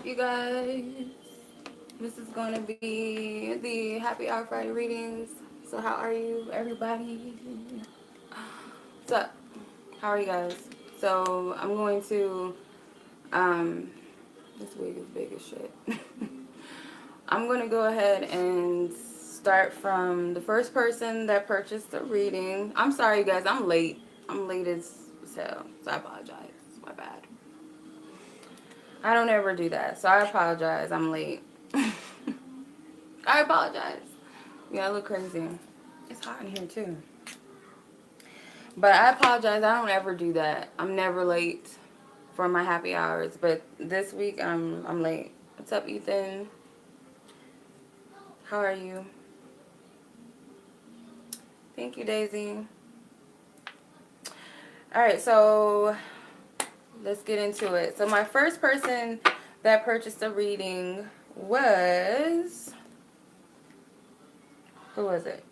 you guys? This is going to be the Happy Hour Friday readings. So how are you, everybody? What's up? How are you guys? So I'm going to, um, this wig is big as shit. I'm going to go ahead and start from the first person that purchased the reading. I'm sorry, you guys. I'm late. I'm late as hell, so I apologize. My bad. I don't ever do that, so I apologize. I'm late. I apologize. Yeah, I look crazy. It's hot in here too. But I apologize. I don't ever do that. I'm never late for my happy hours. But this week I'm late. What's up, Ethan? How are you? Thank you, Daisy. All right, so let's get into it. So my first person that purchased a reading was, who was it?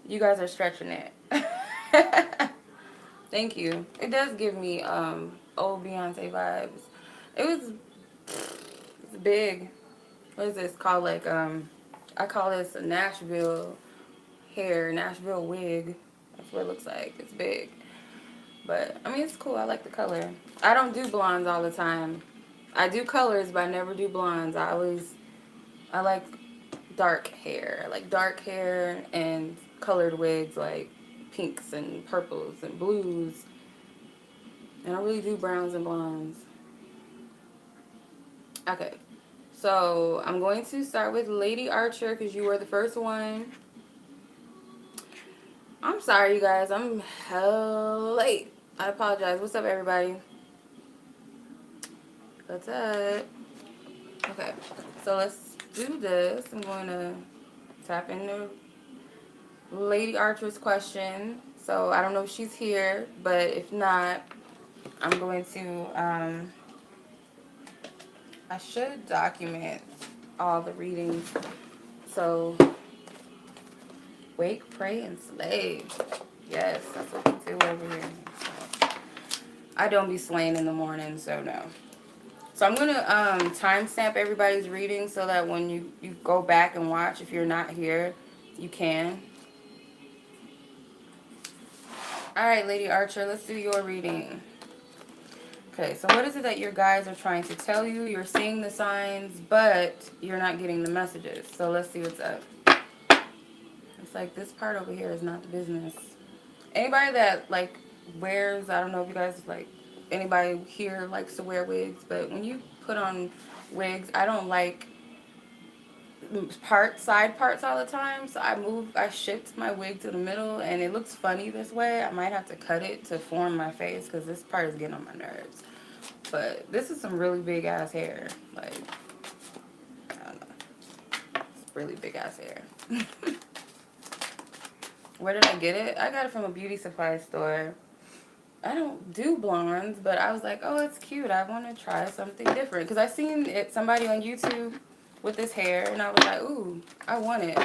You guys are stretching it. Thank you. It does give me old Beyonce vibes. It was, it's big. What is this called? Like I call this a Nashville hair, Nashville wig. That's what it looks like. It's big. But I mean it's cool. I like the color. I don't do blondes all the time. I do colors, but I never do blondes. I like dark hair. I like dark hair and colored wigs like pinks and purples and blues. And I really do browns and blondes. Okay. So I'm going to start with Lady Archer because you were the first one. I'm sorry, you guys. I'm hell late. I apologize. What's up, everybody? What's up? Okay. So let's do this. I'm going to tap into Lady Archer's question. So I don't know if she's here, but if not, I'm going to, I should document all the readings. So, wake, pray, and slay. Yes, that's what we do over here. So, I don't be slaying in the morning, so no. So I'm going to timestamp everybody's reading so that when you go back and watch, if you're not here, you can. All right, Lady Archer, let's do your reading. Okay, so what is it that your guides are trying to tell you? You're seeing the signs, but you're not getting the messages. So let's see what's up. It's like this part over here is not the business. Anybody that, like, wears, I don't know if you guys, like, anybody here likes to wear wigs, but when you put on wigs, I don't like side parts all the time. So I shift my wig to the middle, and it looks funny this way. I might have to cut it to form my face because this part is getting on my nerves. But this is some really big ass hair. Like, I don't know. It's really big ass hair. Where did I get it? I got it from a beauty supply store. I don't do blondes, but I was like, oh, it's cute. I want to try something different. Because I seen it somebody on YouTube with this hair, and I was like, ooh, I want it.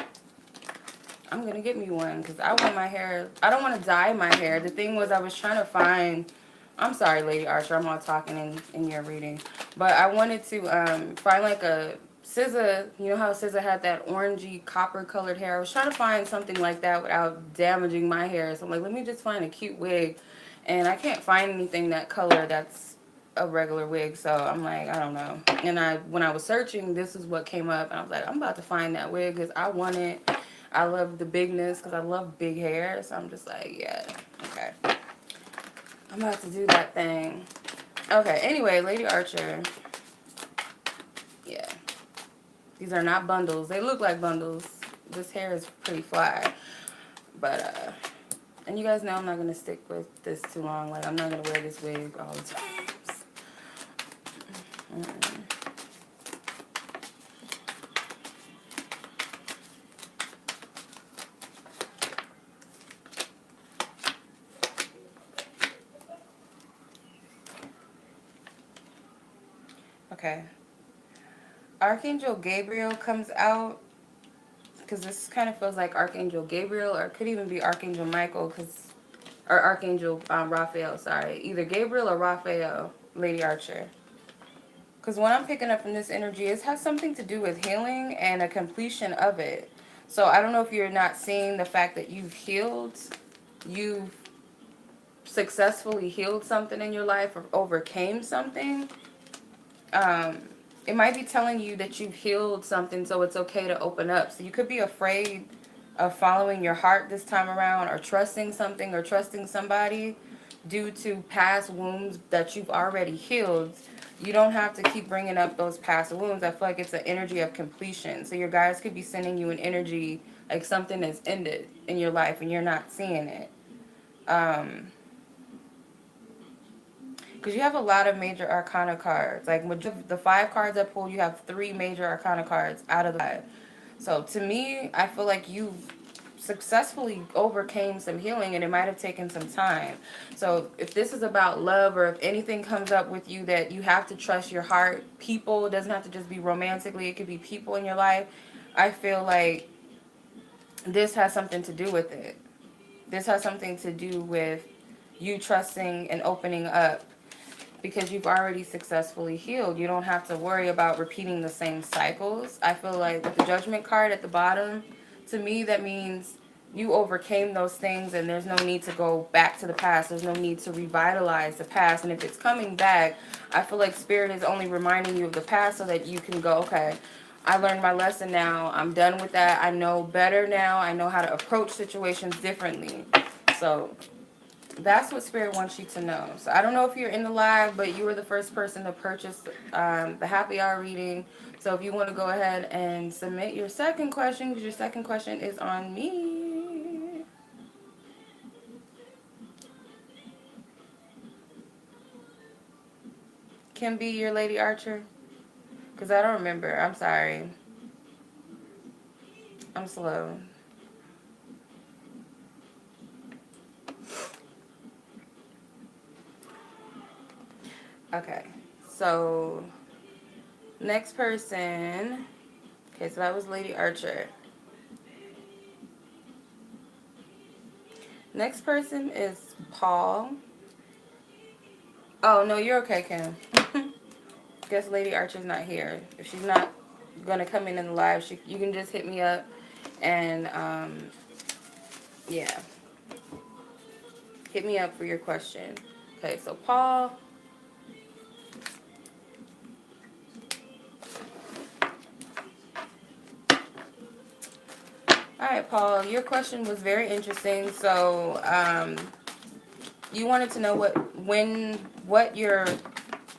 I'm going to get me one because I want my hair. I don't want to dye my hair. The thing was I was trying to find. I'm sorry, Lady Archer. I'm all talking in your reading. But I wanted to find like a SZA. You know how SZA had that orangey copper colored hair? I was trying to find something like that without damaging my hair. So I'm like, let me just find a cute wig. And I can't find anything that color that's a regular wig. So I'm like, I don't know. And when I was searching, this is what came up. And I was like, I'm about to find that wig because I want it. I love the bigness because I love big hair. So I'm just like, yeah, okay. I'm about to do that thing. Okay, anyway, Lady Archer. Yeah. These are not bundles. They look like bundles. This hair is pretty fly. But, and you guys know I'm not going to stick with this too long. Like, I'm not going to wear this wig all the time. Okay. Archangel Gabriel comes out because this kind of feels like Archangel Gabriel, or it could even be Archangel Michael, or Archangel Raphael, sorry. Either Gabriel or Raphael, Lady Archer. Because what I'm picking up from this energy, it has something to do with healing and a completion of it. So I don't know if you're not seeing the fact that you've successfully healed something in your life or overcame something. Um, it might be telling you that you've healed something, so it's okay to open up. So you could be afraid of following your heart this time around, or trusting something or trusting somebody due to past wounds that you've already healed. You don't have to keep bringing up those past wounds. I feel like it's an energy of completion. So your guides could be sending you an energy like something has ended in your life and you're not seeing it. Because you have a lot of major arcana cards. Like with the 5 cards I pulled, you have 3 major arcana cards out of the 5. So to me, I feel like you successfully overcame some healing, and it might have taken some time. So if this is about love, or if anything comes up with you that you have to trust your heart, people, it doesn't have to just be romantically, it could be people in your life. I feel like this has something to do with it. This has something to do with you trusting and opening up, because you've already successfully healed. You don't have to worry about repeating the same cycles. I feel like with the Judgment card at the bottom, to me that means you overcame those things and there's no need to go back to the past. There's no need to revitalize the past. And if it's coming back, I feel like Spirit is only reminding you of the past so that you can go, okay, I learned my lesson now. I'm done with that. I know better now. I know how to approach situations differently. So that's what Spirit wants you to know. So I don't know if you're in the live, but you were the first person to purchase the happy hour reading. So if you want to go ahead and submit your second question, because your second question is on me. Can be your Lady Archer? Because I don't remember. I'm sorry. I'm slow. Okay. So next person. Okay, so that was Lady Archer. Next person is Paul. Oh, no, you're okay, Kim. Guess Lady Archer's not here. If she's not gonna come in the live, you can just hit me up and yeah, hit me up for your question. Okay, so Paul. All right, Paul, your question was very interesting. So you wanted to know what year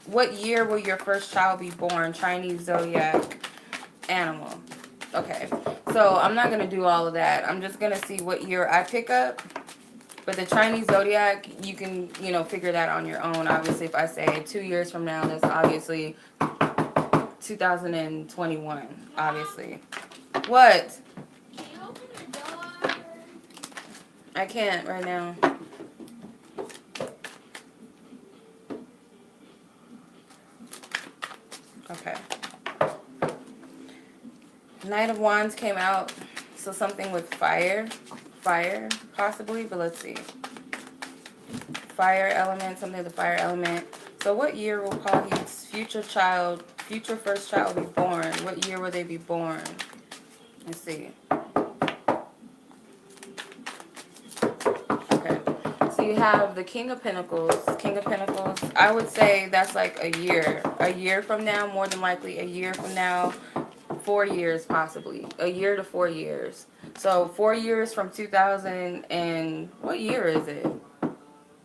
will your first child be born? Chinese zodiac animal. Okay, so I'm not gonna do all of that. I'm just gonna see what year I pick up. But the Chinese zodiac, you can, figure that on your own. Obviously, if I say 2 years from now, that's obviously 2021, obviously. What? Can you open the door? I can't right now. Okay. Knight of Wands came out, so something with fire, possibly, but let's see. Fire element, something with the fire element. So what year will Paul Heath's future first child be born? What year will they be born? Let's see. Okay. So you have the King of Pentacles. King of Pentacles, I would say that's like a year. A year from now, more than likely a year from now. 4 years possibly. A year to 4 years. So 4 years from 2000 and what year is it?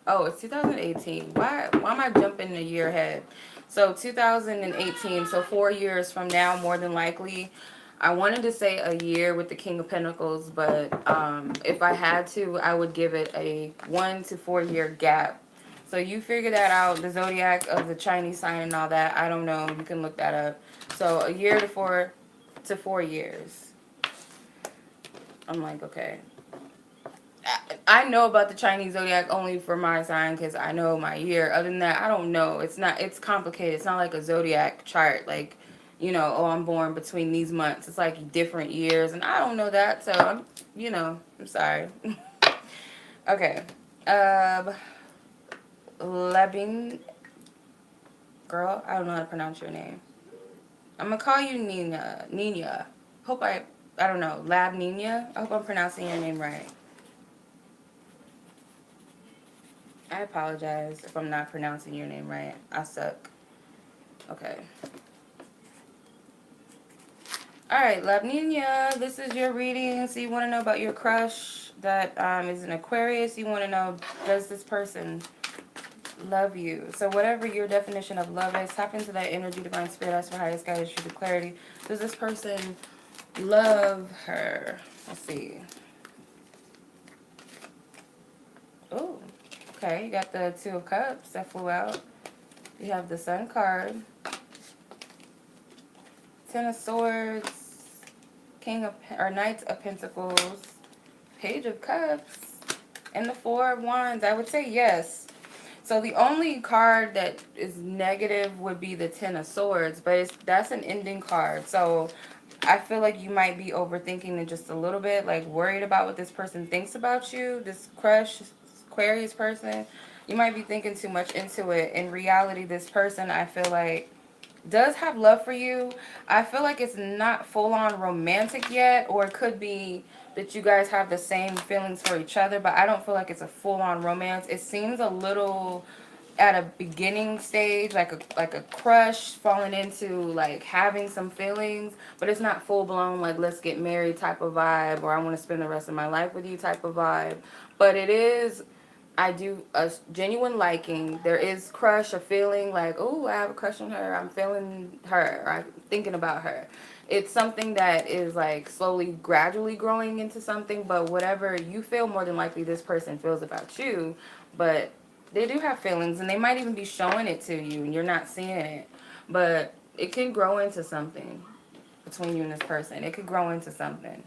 Oh, it's 2018. Why am I jumping a year ahead? So 2018, so 4 years from now, more than likely. I wanted to say a year with the King of Pentacles, but if I had to, I would give it a 1 to 4 year gap. So you figure that out, the zodiac of the Chinese sign and all that. I don't know. You can look that up. So a year to 4 years. I'm like, okay. I know about the Chinese zodiac only for my sign because I know my year. Other than that, I don't know. It's complicated. It's not like a zodiac chart. Like, oh, I'm born between these months. It's like different years. And I don't know that. So, I'm sorry. Okay. Labin. Girl, I don't know how to pronounce your name. I'm gonna call you Nina. Nina. Hope I don't know, Labniya. I hope I'm pronouncing your name right. I apologize if I'm not pronouncing your name right. I suck. Okay. Alright, Labniya, this is your reading. So you want to know about your crush that is an Aquarius. You want to know, does this person love you? So whatever your definition of love is, tap into that energy, divine spirit, ask for highest guidance, truth, and clarity. Does this person love her? Let's see. Oh, okay. You got the Two of Cups that flew out. You have the Sun card. Ten of Swords. Knight of Pentacles. Page of Cups. And the Four of Wands. I would say yes. So the only card that is negative would be the Ten of Swords. But that's an ending card. So I feel like you might be overthinking it just a little bit. Like worried about what this person thinks about you. This crush, Aquarius person. You might be thinking too much into it. In reality, this person, I feel like, does have love for you. I feel like it's not full-on romantic yet, or it could be that you guys have the same feelings for each other, but I don't feel like it's a full-on romance. It seems a little at a beginning stage, like a crush, falling into like having some feelings, but it's not full-blown like let's get married type of vibe, or I want to spend the rest of my life with you type of vibe. But it is, I do a genuine liking. There is crush, a feeling like, oh, I have a crush on her. I'm feeling her. Or I'm thinking about her. It's something that is like slowly, gradually growing into something. But whatever you feel, more than likely this person feels about you. But they do have feelings, and they might even be showing it to you, and you're not seeing it. But it can grow into something between you and this person. It could grow into something.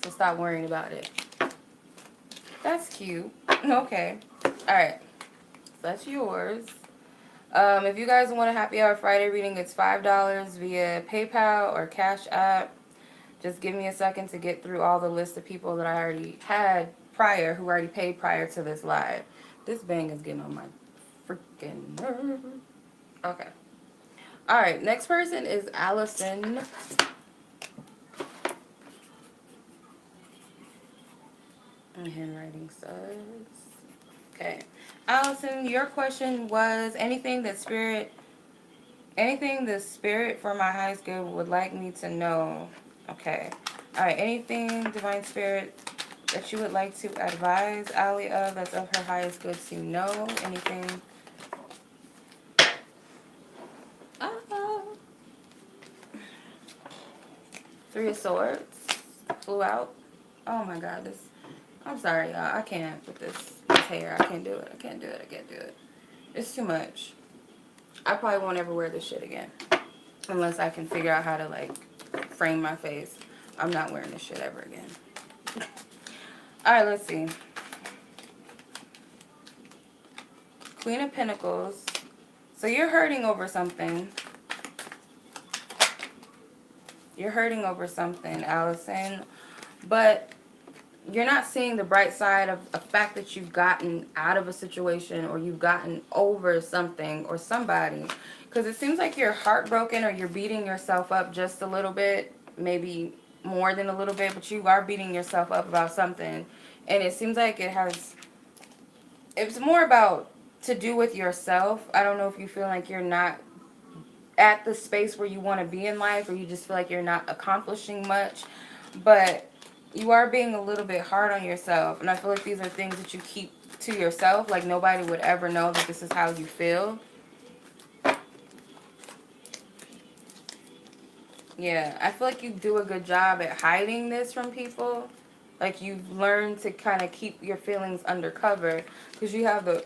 So stop worrying about it. That's cute. Okay. Alright. So that's yours. If you guys want a happy hour Friday reading, it's $5 via PayPal or Cash App. Just give me a second to get through all the list of people that I already had prior, who already paid prior to this live. This bang is getting on my freaking nerves. Okay. Alright, next person is Allison. And handwriting says. Okay. Allison, your question was anything the spirit for my highest good would like me to know. Okay. Alright, anything divine spirit that you would like to advise Ali of that's of her highest good to know. Anything. Three of Swords flew out. Oh my god, this. I'm sorry, y'all. I can't with this hair. I can't do it. I can't do it. I can't do it. It's too much. I probably won't ever wear this shit again. Unless I can figure out how to, like, frame my face. I'm not wearing this shit ever again. Alright, let's see. Queen of Pentacles. So you're hurting over something. You're hurting over something, Allison. But you're not seeing the bright side of the fact that you've gotten out of a situation or you've gotten over something or somebody. Because it seems like you're heartbroken or you're beating yourself up just a little bit. Maybe more than a little bit, but you are beating yourself up about something. And it seems like it's more about to do with yourself. I don't know if you feel like you're not at the space where you want to be in life, or you just feel like you're not accomplishing much. But you are being a little bit hard on yourself. And I feel like these are things that you keep to yourself. Like nobody would ever know that this is how you feel. Yeah, I feel like you do a good job at hiding this from people. Like you've learned to kind of keep your feelings undercover. Because you have the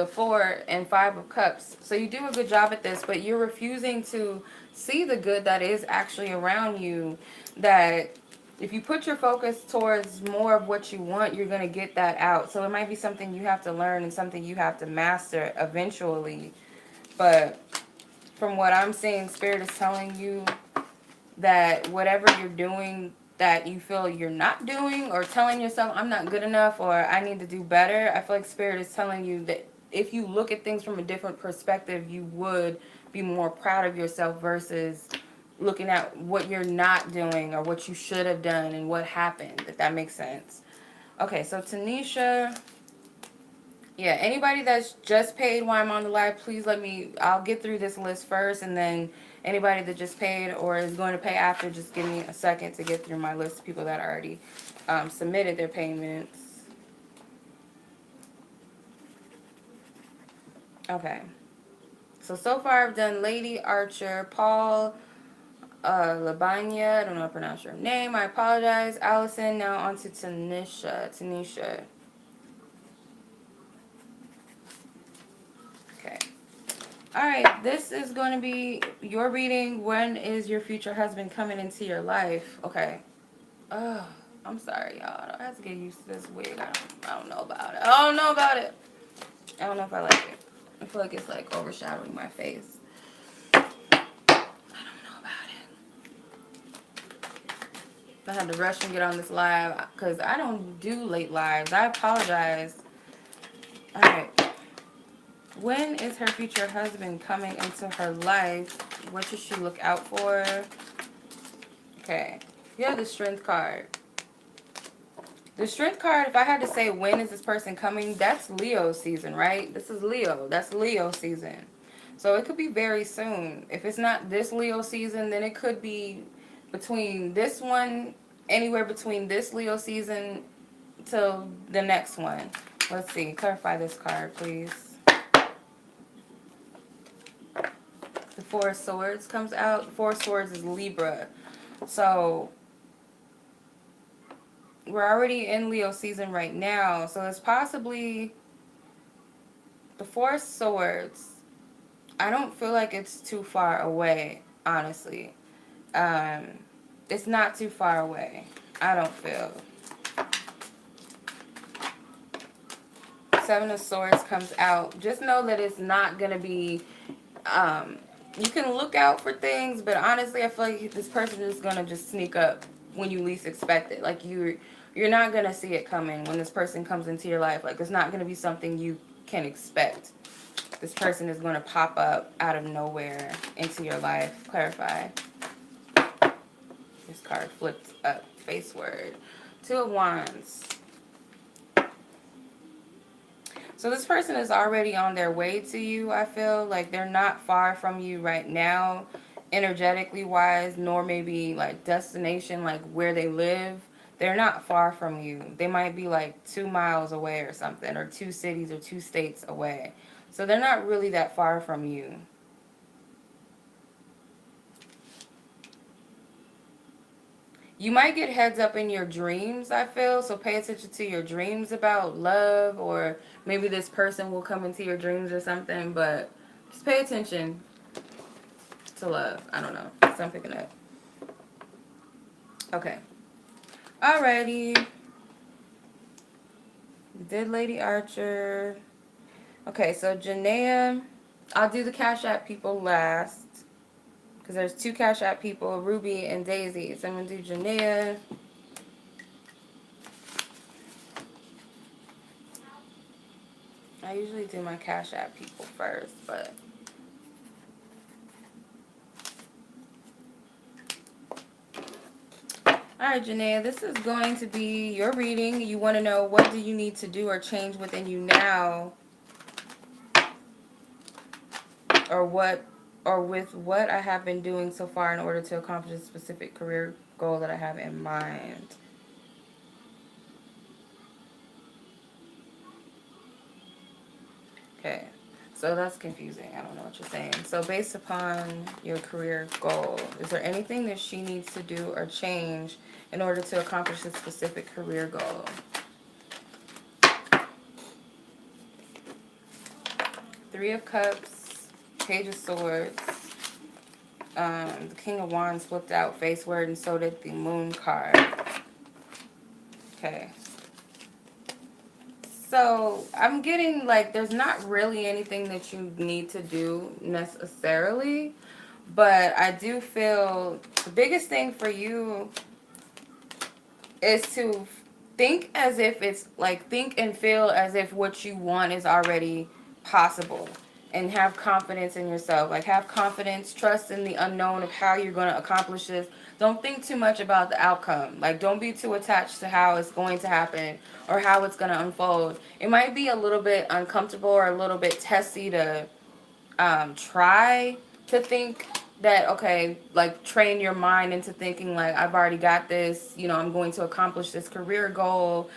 4 and 5 of Cups. So you do a good job at this, but you're refusing to see the good that is actually around you. That if you put your focus towards more of what you want, you're going to get that out. So it might be something you have to learn and something you have to master eventually. But from what I'm seeing, Spirit is telling you that whatever you're doing that you feel you're not doing, or telling yourself I'm not good enough or I need to do better, I feel like Spirit is telling you that if you look at things from a different perspective, you would be more proud of yourself versus looking at what you're not doing or what you should have done and what happened, if that makes sense. Okay, so Tanisha, yeah, anybody that's just paid while I'm on the live, please let me, I'll get through this list first, and then anybody that just paid or is going to pay after, just give me a second to get through my list of people that already submitted their payments. Okay. So far I've done Lady Archer, Paul, Labniya, I don't know how to pronounce your name, I apologize, Allison, now on to Taniesha. Okay. Alright, this is going to be your reading. When is your future husband coming into your life? Okay. Oh, I'm sorry, y'all. I have to get used to this wig. I don't know about it. I don't know about it. I don't know if I like it. I feel like it's like overshadowing my face. I don't know about it. I had to rush and get on this live because I don't do late lives. I apologize. Alright. When is her future husband coming into her life? What should she look out for? Okay. You have the Strength card. The Strength card, if I had to say when is this person coming, that's Leo season, right? This is Leo. That's Leo season. So it could be very soon. If it's not this Leo season, then it could be between this one, anywhere between this Leo season till the next one. Let's see. Clarify this card, please. The Four of Swords comes out. The Four of Swords is Libra. So we're already in Leo season right now. So it's possibly the Four of Swords. I don't feel like it's too far away, honestly. It's not too far away. I don't feel. Seven of Swords comes out. Just know that it's not going to be... you can look out for things, but honestly, I feel like this person is going to just sneak up when you least expect it. Like, you're not going to see it coming when this person comes into your life. Like, it's not going to be something you can expect. This person is going to pop up out of nowhere into your life. Clarify. This card flipped up face word. Two of Wands. So this person is already on their way to you, I feel. Like they're not far from you right now, energetically wise, nor maybe like destination, like where they live. They're not far from you. They might be like 2 miles away or something, or 2 cities or 2 states away. So they're not really that far from you. You might get heads up in your dreams, I feel. So pay attention to your dreams about love, or maybe this person will come into your dreams or something. But just pay attention to love. I don't know. So I'm picking up. Okay. Alrighty. Did Lady Archer. Okay, so Janaya. I'll do the Cash App people last. Because there's 2 Cash App people, Ruby and Daisy. So I'm going to do Janaya. I usually do my Cash App people first, but... Alright, Janaya, this is going to be your reading. You want to know what do you need to do or change within you now, or with what I have been doing so far in order to accomplish a specific career goal that I have in mind. Okay, so that's confusing. I don't know what you're saying. So based upon your career goal, is there anything that she needs to do or change in order to accomplish a specific career goal? Three of Cups, Page of Swords, the King of Wands flipped out face word, and so did the Moon card. Okay. So I'm getting like there's not really anything that you need to do necessarily, but I do feel the biggest thing for you is to think as if it's like, think and feel as if what you want is already possible, and have confidence in yourself. Like, have confidence, trust in the unknown of how you're going to accomplish this. Don't think too much about the outcome. Like, don't be too attached to how it's going to happen or how it's going to unfold. It might be a little bit uncomfortable or a little bit testy to try to think that, okay, like, train your mind into thinking like, I've already got this, I'm going to accomplish this career goal.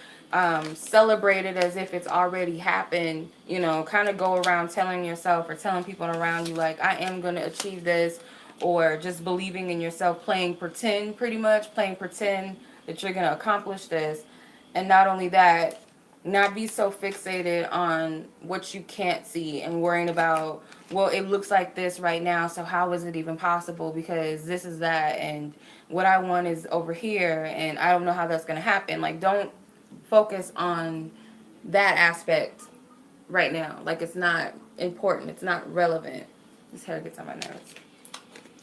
Celebrate it as if it's already happened, kind of go around telling yourself or telling people around you like, I am going to achieve this, or just believing in yourself, playing pretend, pretty much playing pretend that you're going to accomplish this. And not only that, not be so fixated on what you can't see and worrying about, well, it looks like this right now, so how is it even possible, because this is that, and what I want is over here, and I don't know how that's going to happen. Like, don't focus on that aspect right now. Like, it's not important, it's not relevant. This hair gets on my nerves.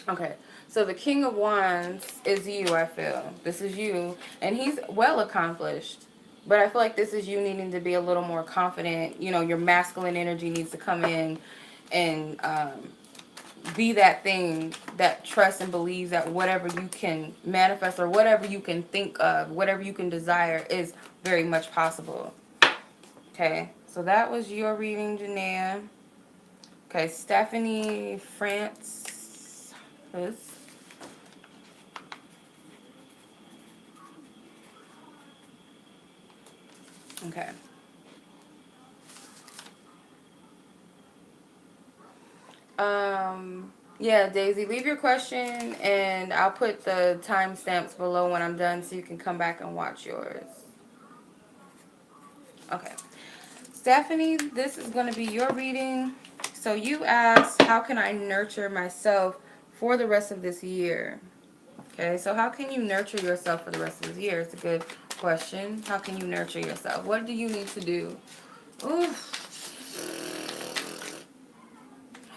Okay, so the King of Wands is you, I feel. This is you, and he's well accomplished. But I feel like this is you needing to be a little more confident. Your masculine energy needs to come in and be that thing that trusts and believes that whatever you can manifest or whatever you can think of, whatever you can desire is very much possible. Okay, so that was your reading, Janaya. Okay, Stephanie Francis. Okay. Yeah, Daisy, leave your question and I'll put the timestamps below when I'm done so you can come back and watch yours. Okay. Stephanie, this is going to be your reading. So you asked, how can I nurture myself for the rest of this year? Okay, so how can you nurture yourself for the rest of this year? It's a good question. How can you nurture yourself? What do you need to do? Ooh.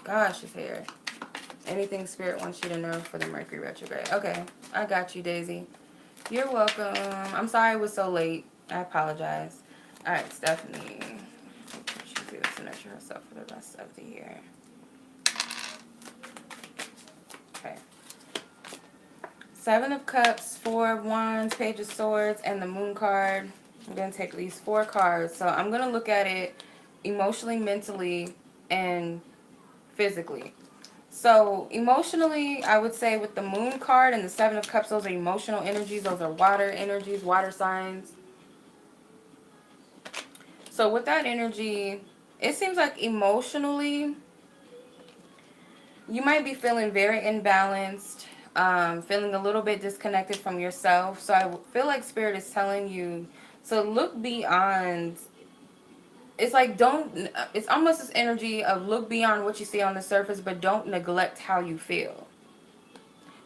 Gosh, his hair. Anything Spirit wants you to know for the Mercury retrograde. Okay, I got you, Daisy. You're welcome. I'm sorry it was so late. I apologize. All right, Stephanie. She'll be able to nurture herself for the rest of the year. Okay. Seven of Cups, Four of Wands, Page of Swords, and the Moon card. I'm going to take these 4 cards. So I'm going to look at it emotionally, mentally, and physically. So emotionally, I would say with the Moon card and the Seven of Cups, those are emotional energies. Those are water energies, water signs. So with that energy, it seems like emotionally, you might be feeling very imbalanced, feeling a little bit disconnected from yourself. So I feel like Spirit is telling you to look beyond. It's like, it's almost this energy of look beyond what you see on the surface, but don't neglect how you feel.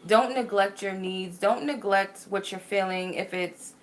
Don't neglect your needs. Don't neglect what you're feeling. If it's,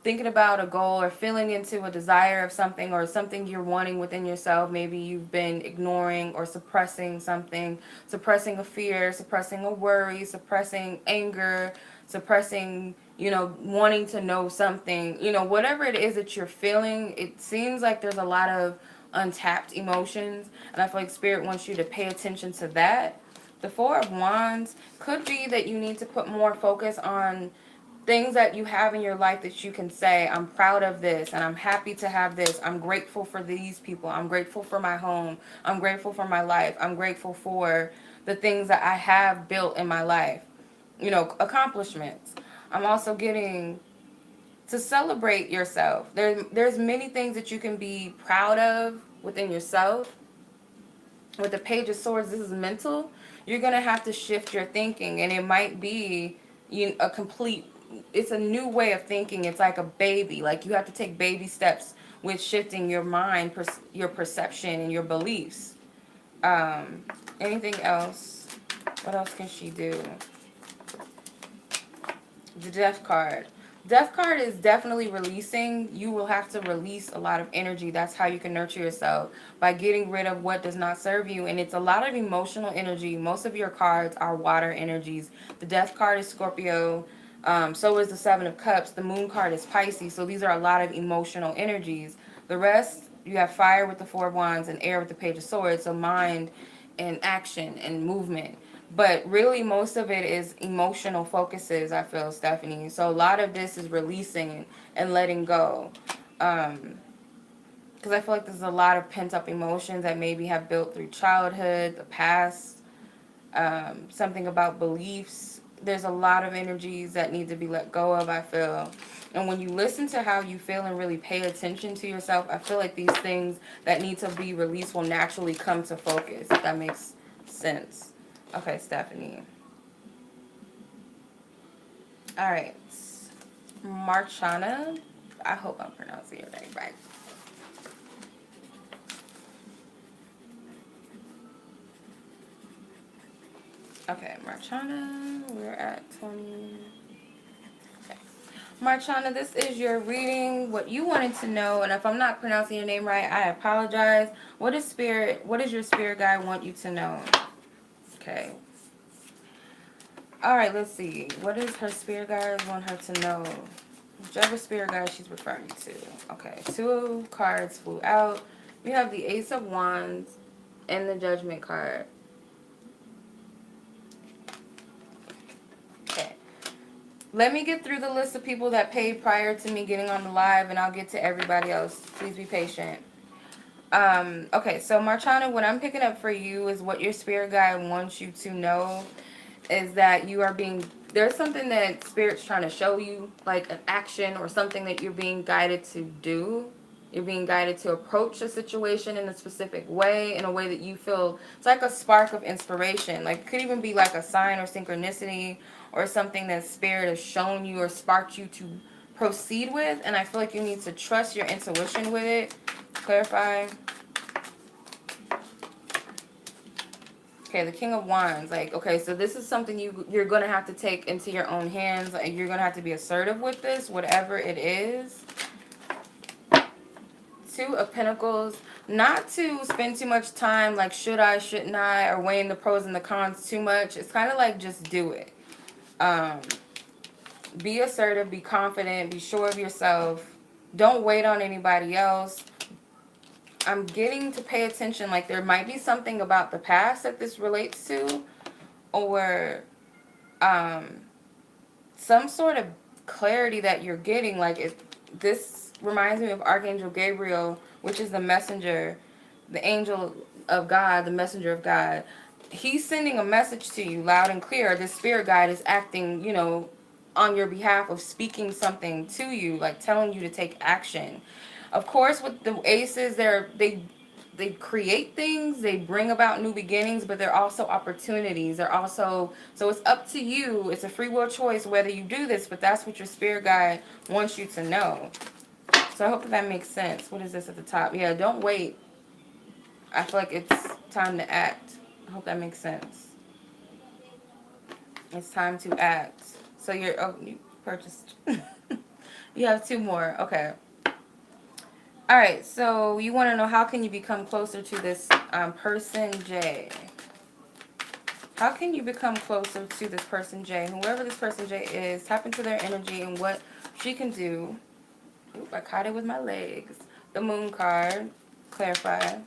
thinking about a goal or feeling into a desire of something or something you're wanting within yourself. Maybe you've been ignoring or suppressing something, suppressing a fear, suppressing a worry, suppressing anger, suppressing, wanting to know something, whatever it is that you're feeling. It seems like there's a lot of untapped emotions, and I feel like Spirit wants you to pay attention to that. The Four of Wands could be that you need to put more focus on things that you have in your life that you can say, I'm proud of this and I'm happy to have this. I'm grateful for these people. I'm grateful for my home. I'm grateful for my life. I'm grateful for the things that I have built in my life. Accomplishments. I'm also getting to celebrate yourself. There's many things that you can be proud of within yourself. With the Page of Swords, this is mental. You're going to have to shift your thinking, and it might be it's a new way of thinking. It's like a baby. Like, you have to take baby steps with shifting your mind, your perception, and your beliefs. Anything else? What else can she do? The Death card. Death card is definitely releasing. You will have to release a lot of energy. That's how you can nurture yourself, by getting rid of what does not serve you. And it's a lot of emotional energy. Most of your cards are water energies. The Death card is Scorpio. So is the Seven of Cups. The Moon card is Pisces. So these are a lot of emotional energies. The rest you have fire with the Four of Wands and air with the Page of Swords, so mind and action and movement. But really, most of it is emotional focuses, I feel, Stephanie. So a lot of this is releasing and letting go. Because I feel like there's a lot of pent-up emotions that maybe have built through childhood, the past, something about beliefs. There's a lot of energies that need to be let go of, I feel. And when you listen to how you feel and really pay attention to yourself, I feel like these things that need to be released will naturally come to focus, if that makes sense. Okay, Stephanie. All right. Marchana. I hope I'm pronouncing your name right. Okay, Marchana. We're at 20. Okay. Marchana, this is your reading. What you wanted to know, and if I'm not pronouncing your name right, I apologize. What does your spirit guide want you to know? Okay. All right, let's see. What does her spirit guide want her to know? Whichever spirit guide she's referring to. Okay, 2 cards flew out. We have the Ace of Wands and the Judgment card. Okay. Let me get through the list of people that paid prior to me getting on the live, and I'll get to everybody else. Please be patient. Okay, so Marchana, what I'm picking up for you is what your spirit guide wants you to know is that you are being, there's something that Spirit's trying to show you, like an action or something that you're being guided to do. You're being guided to approach a situation in a specific way, in a way that you feel, it's like a spark of inspiration. Like, it could even be like a sign or synchronicity or something that Spirit has shown you or sparked you to proceed with. And I feel like you need to trust your intuition with it. Clarify. Okay, the King of Wands. Like, okay, so this is something you're going to have to take into your own hands. Like, you're going to have to be assertive with this, whatever it is. 2 of Pentacles. Not to spend too much time, like, should I, shouldn't I, or weighing the pros and the cons too much. It's kind of like, just do it. Be assertive, be confident, be sure of yourself. Don't wait on anybody else. I'm getting to pay attention. Like, there might be something about the past that this relates to, or some sort of clarity that you're getting. Like, this reminds me of Archangel Gabriel, which is the messenger, the angel of God, the messenger of God. He's sending a message to you loud and clear. This spirit guide is acting, you know, on your behalf, of speaking something to you, like telling you to take action. Of course, with the aces, they create things, they bring about new beginnings, but they're also opportunities. They're also, so it's up to you. It's a free will choice whether you do this, but that's what your spirit guide wants you to know. So I hope that makes sense. What is this at the top? Yeah, don't wait. I feel like it's time to act. I hope that makes sense. It's time to act. So you purchased. You have 2 more. Okay. All right, so you want to know, how can you become closer to this person, J? How can you become closer to this person, J? Whoever this person, J, is, tap into their energy and what she can do. Oop, I caught it with my legs. The Moon card. Clarify.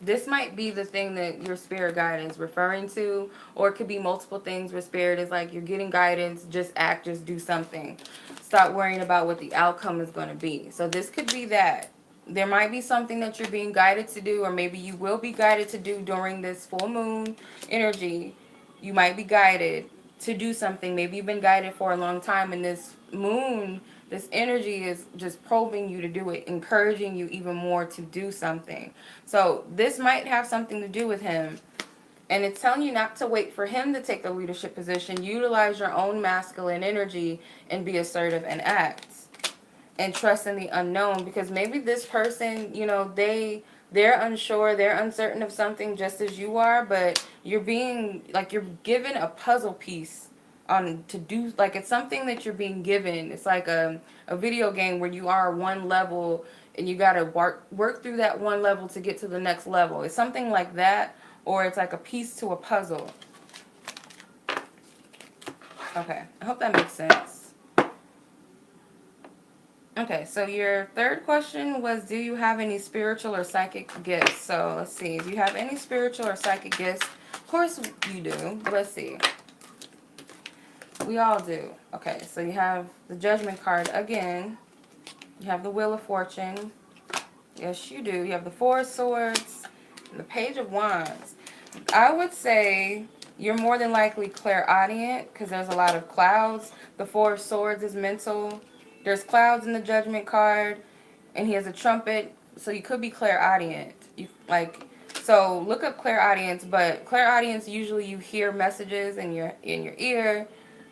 This might be the thing that your spirit guide is referring to, or it could be multiple things where spirit is like, you're getting guidance, just act, just do something. Stop worrying about what the outcome is going to be. So this could be that. There might be something that you're being guided to do, or maybe you will be guided to do during this full moon energy. You might be guided to do something. Maybe you've been guided for a long time, and this moon, this energy is just probing you to do it, encouraging you even more to do something. So this might have something to do with him. And it's telling you not to wait for him to take the leadership position. Utilize your own masculine energy and be assertive and act. And trust in the unknown. Because maybe this person, you know, they're unsure, they're uncertain of something just as you are. But you're being, like, you're given a puzzle piece on to do, like, it's something that you're being given. It's like a video game where you are one level and you got to work through that one level to get to the next level. It's something like that, or it's like a piece to a puzzle. Okay, I hope that makes sense. Okay, so your third question was, do you have any spiritual or psychic gifts? So let's see. Do you have any spiritual or psychic gifts? Of course you do. But let's see. We all do. Okay, so you have the Judgment card again. You have the Wheel of Fortune. Yes, you do. You have the Four of Swords and the Page of Wands. I would say you're more than likely clairaudient because there's a lot of clouds. The Four of Swords is mental. There's clouds in the Judgment card, and he has a trumpet, so you could be clairaudient. So look up clairaudience, but clairaudience usually you hear messages in your ear.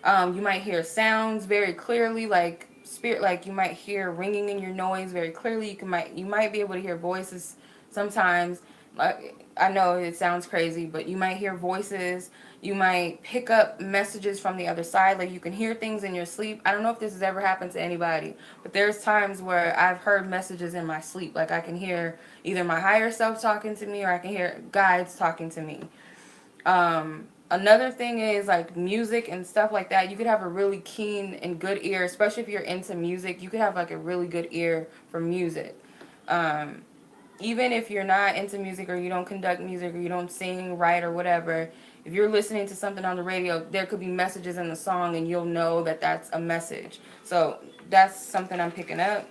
You might hear sounds very clearly, like spirit, like you might hear ringing in your noise very clearly. You might be able to hear voices sometimes. Like, I know it sounds crazy, but you might hear voices. You might pick up messages from the other side. Like you can hear things in your sleep. I don't know if this has ever happened to anybody, but there's times where I've heard messages in my sleep. Like I can hear either my higher self talking to me or I can hear guides talking to me. Another thing is like music and stuff like that. You could have a really keen and good ear, especially if you're into music. You could have like a really good ear for music. Um, Even if you're not into music or you don't conduct music or you don't sing, write, or whatever, if you're listening to something on the radio, there could be messages in the song and you'll know that that's a message. So that's something I'm picking up.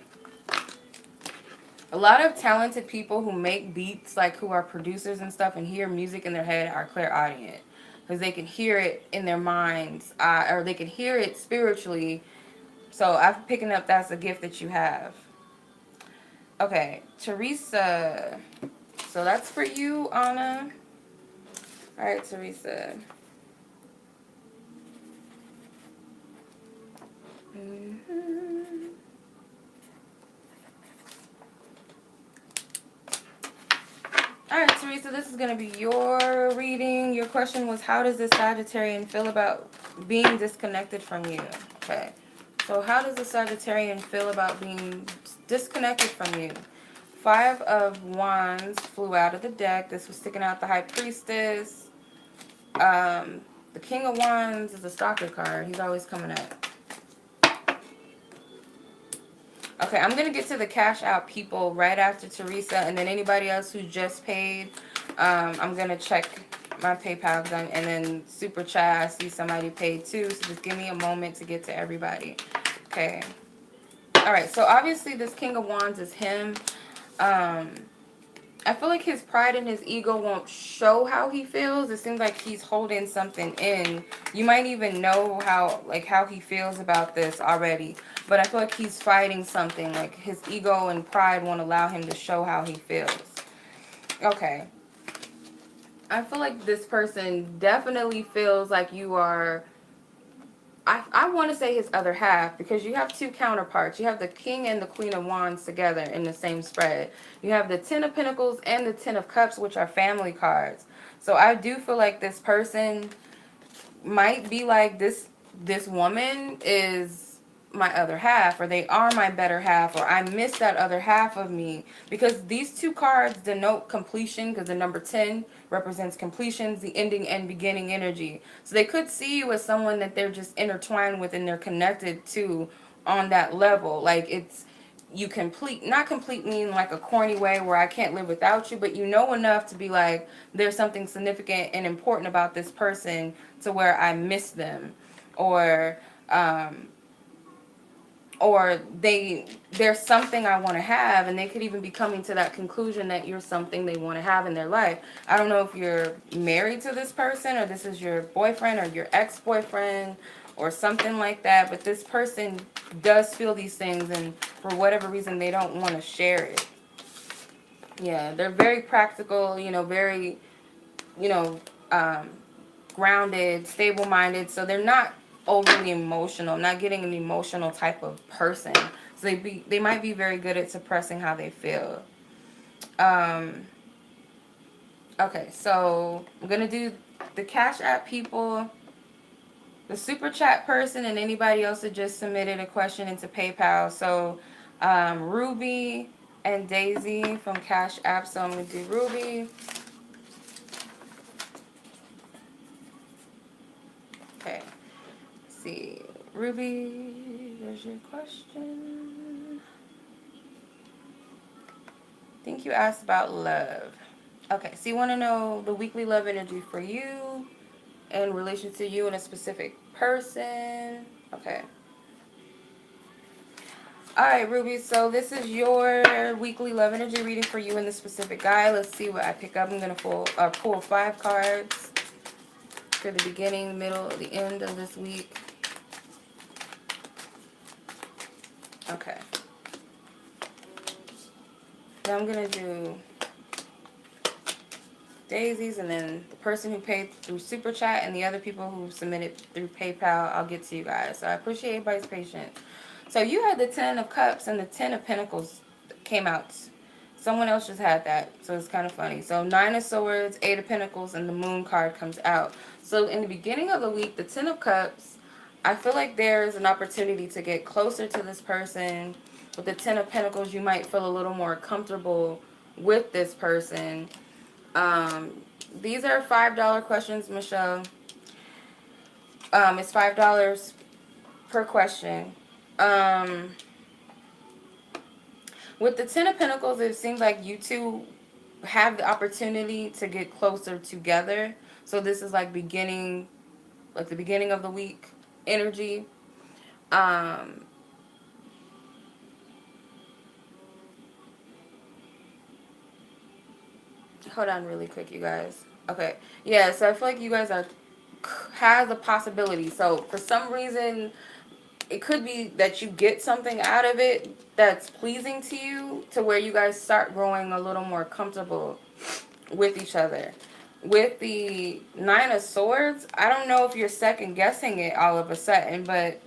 A lot of talented people who make beats, like who are producers and stuff and hear music in their head, are clairaudient because they can hear it in their minds, or they can hear it spiritually. So I'm picking up that's a gift that you have. Okay, Teresa. So that's for you, Anna. All right, Teresa. All right, Teresa, this is going to be your reading. Your question was, how does this Sagittarian feel about being disconnected from you? Okay. So how does the Sagittarian feel about being disconnected from you? Five of Wands flew out of the deck. This was sticking out the High Priestess. The King of Wands is a stalker card. He's always coming up. Okay, I'm going to get to the cash out people right after Teresa, and then anybody else who just paid, I'm going to check my PayPal, and then Super Chat, I see somebody paid too, so just give me a moment to get to everybody. Okay. All right, so obviously this King of Wands is him. I feel like his pride and his ego won't show how he feels. It seems like he's holding something in. You might even know how he feels about this already. But I feel like he's fighting something. Like his ego and pride won't allow him to show how he feels. Okay. I feel like this person definitely feels like you are... I want to say his other half, because you have two counterparts. You have the King and the Queen of Wands together in the same spread. You have the Ten of Pentacles and the Ten of Cups, which are family cards. So I do feel like this person might be like, this woman is my other half, or they are my better half, or I miss that other half of me, because these two cards denote completion, because the number 10 represents completions, the ending and beginning energy. So they could see you as someone that they're just intertwined with and they're connected to on that level. Like it's, you complete, not complete mean like a corny way where I can't live without you, but you know enough to be like, there's something significant and important about this person to where I miss them, or there's something I want to have, and they could even be coming to that conclusion that you're something they want to have in their life. I don't know if you're married to this person, or this is your boyfriend or your ex-boyfriend or something like that, but this person does feel these things, and for whatever reason they don't want to share it. Yeah, they're very practical, very, you know, grounded, stable-minded, so they're not overly emotional. I'm not getting an emotional type of person. So they might be very good at suppressing how they feel. Okay, so I'm going to do the Cash App people, the Super Chat person, and anybody else that just submitted a question into PayPal. So Ruby and Daisy from Cash App. So I'm going to do Ruby. Okay. Let's see. Ruby, there's your question. think you asked about love. Okay, so you want to know the weekly love energy for you in relation to you and a specific person. Okay. Alright, Ruby, so this is your weekly love energy reading for you and the specific guy. Let's see what I pick up. I'm going to pull 5 cards for the beginning, middle, the end of this week. Okay. Now I'm going to do Daisy's, and then the person who paid through Super Chat and the other people who submitted through PayPal, I'll get to you guys. So I appreciate everybody's patience. So you had the 10 of Cups and the 10 of Pentacles came out. Someone else just had that, so it's kind of funny. So 9 of Swords, 8 of Pentacles, and the Moon card comes out. So in the beginning of the week, the 10 of Cups, I feel like there's an opportunity to get closer to this person. With the 10 of Pentacles, you might feel a little more comfortable with this person. These are $5 questions, Michelle. It's $5 per question. With the 10 of Pentacles, it seems like you two have the opportunity to get closer together. So this is like the beginning of the week energy. Hold on really quick, you guys. Okay. Yeah, so I feel like you guys have the possibility. So for some reason, it could be that you get something out of it that's pleasing to you, to where you guys start growing a little more comfortable with each other. With the 9 of Swords, I don't know if you're second guessing it all of a sudden, but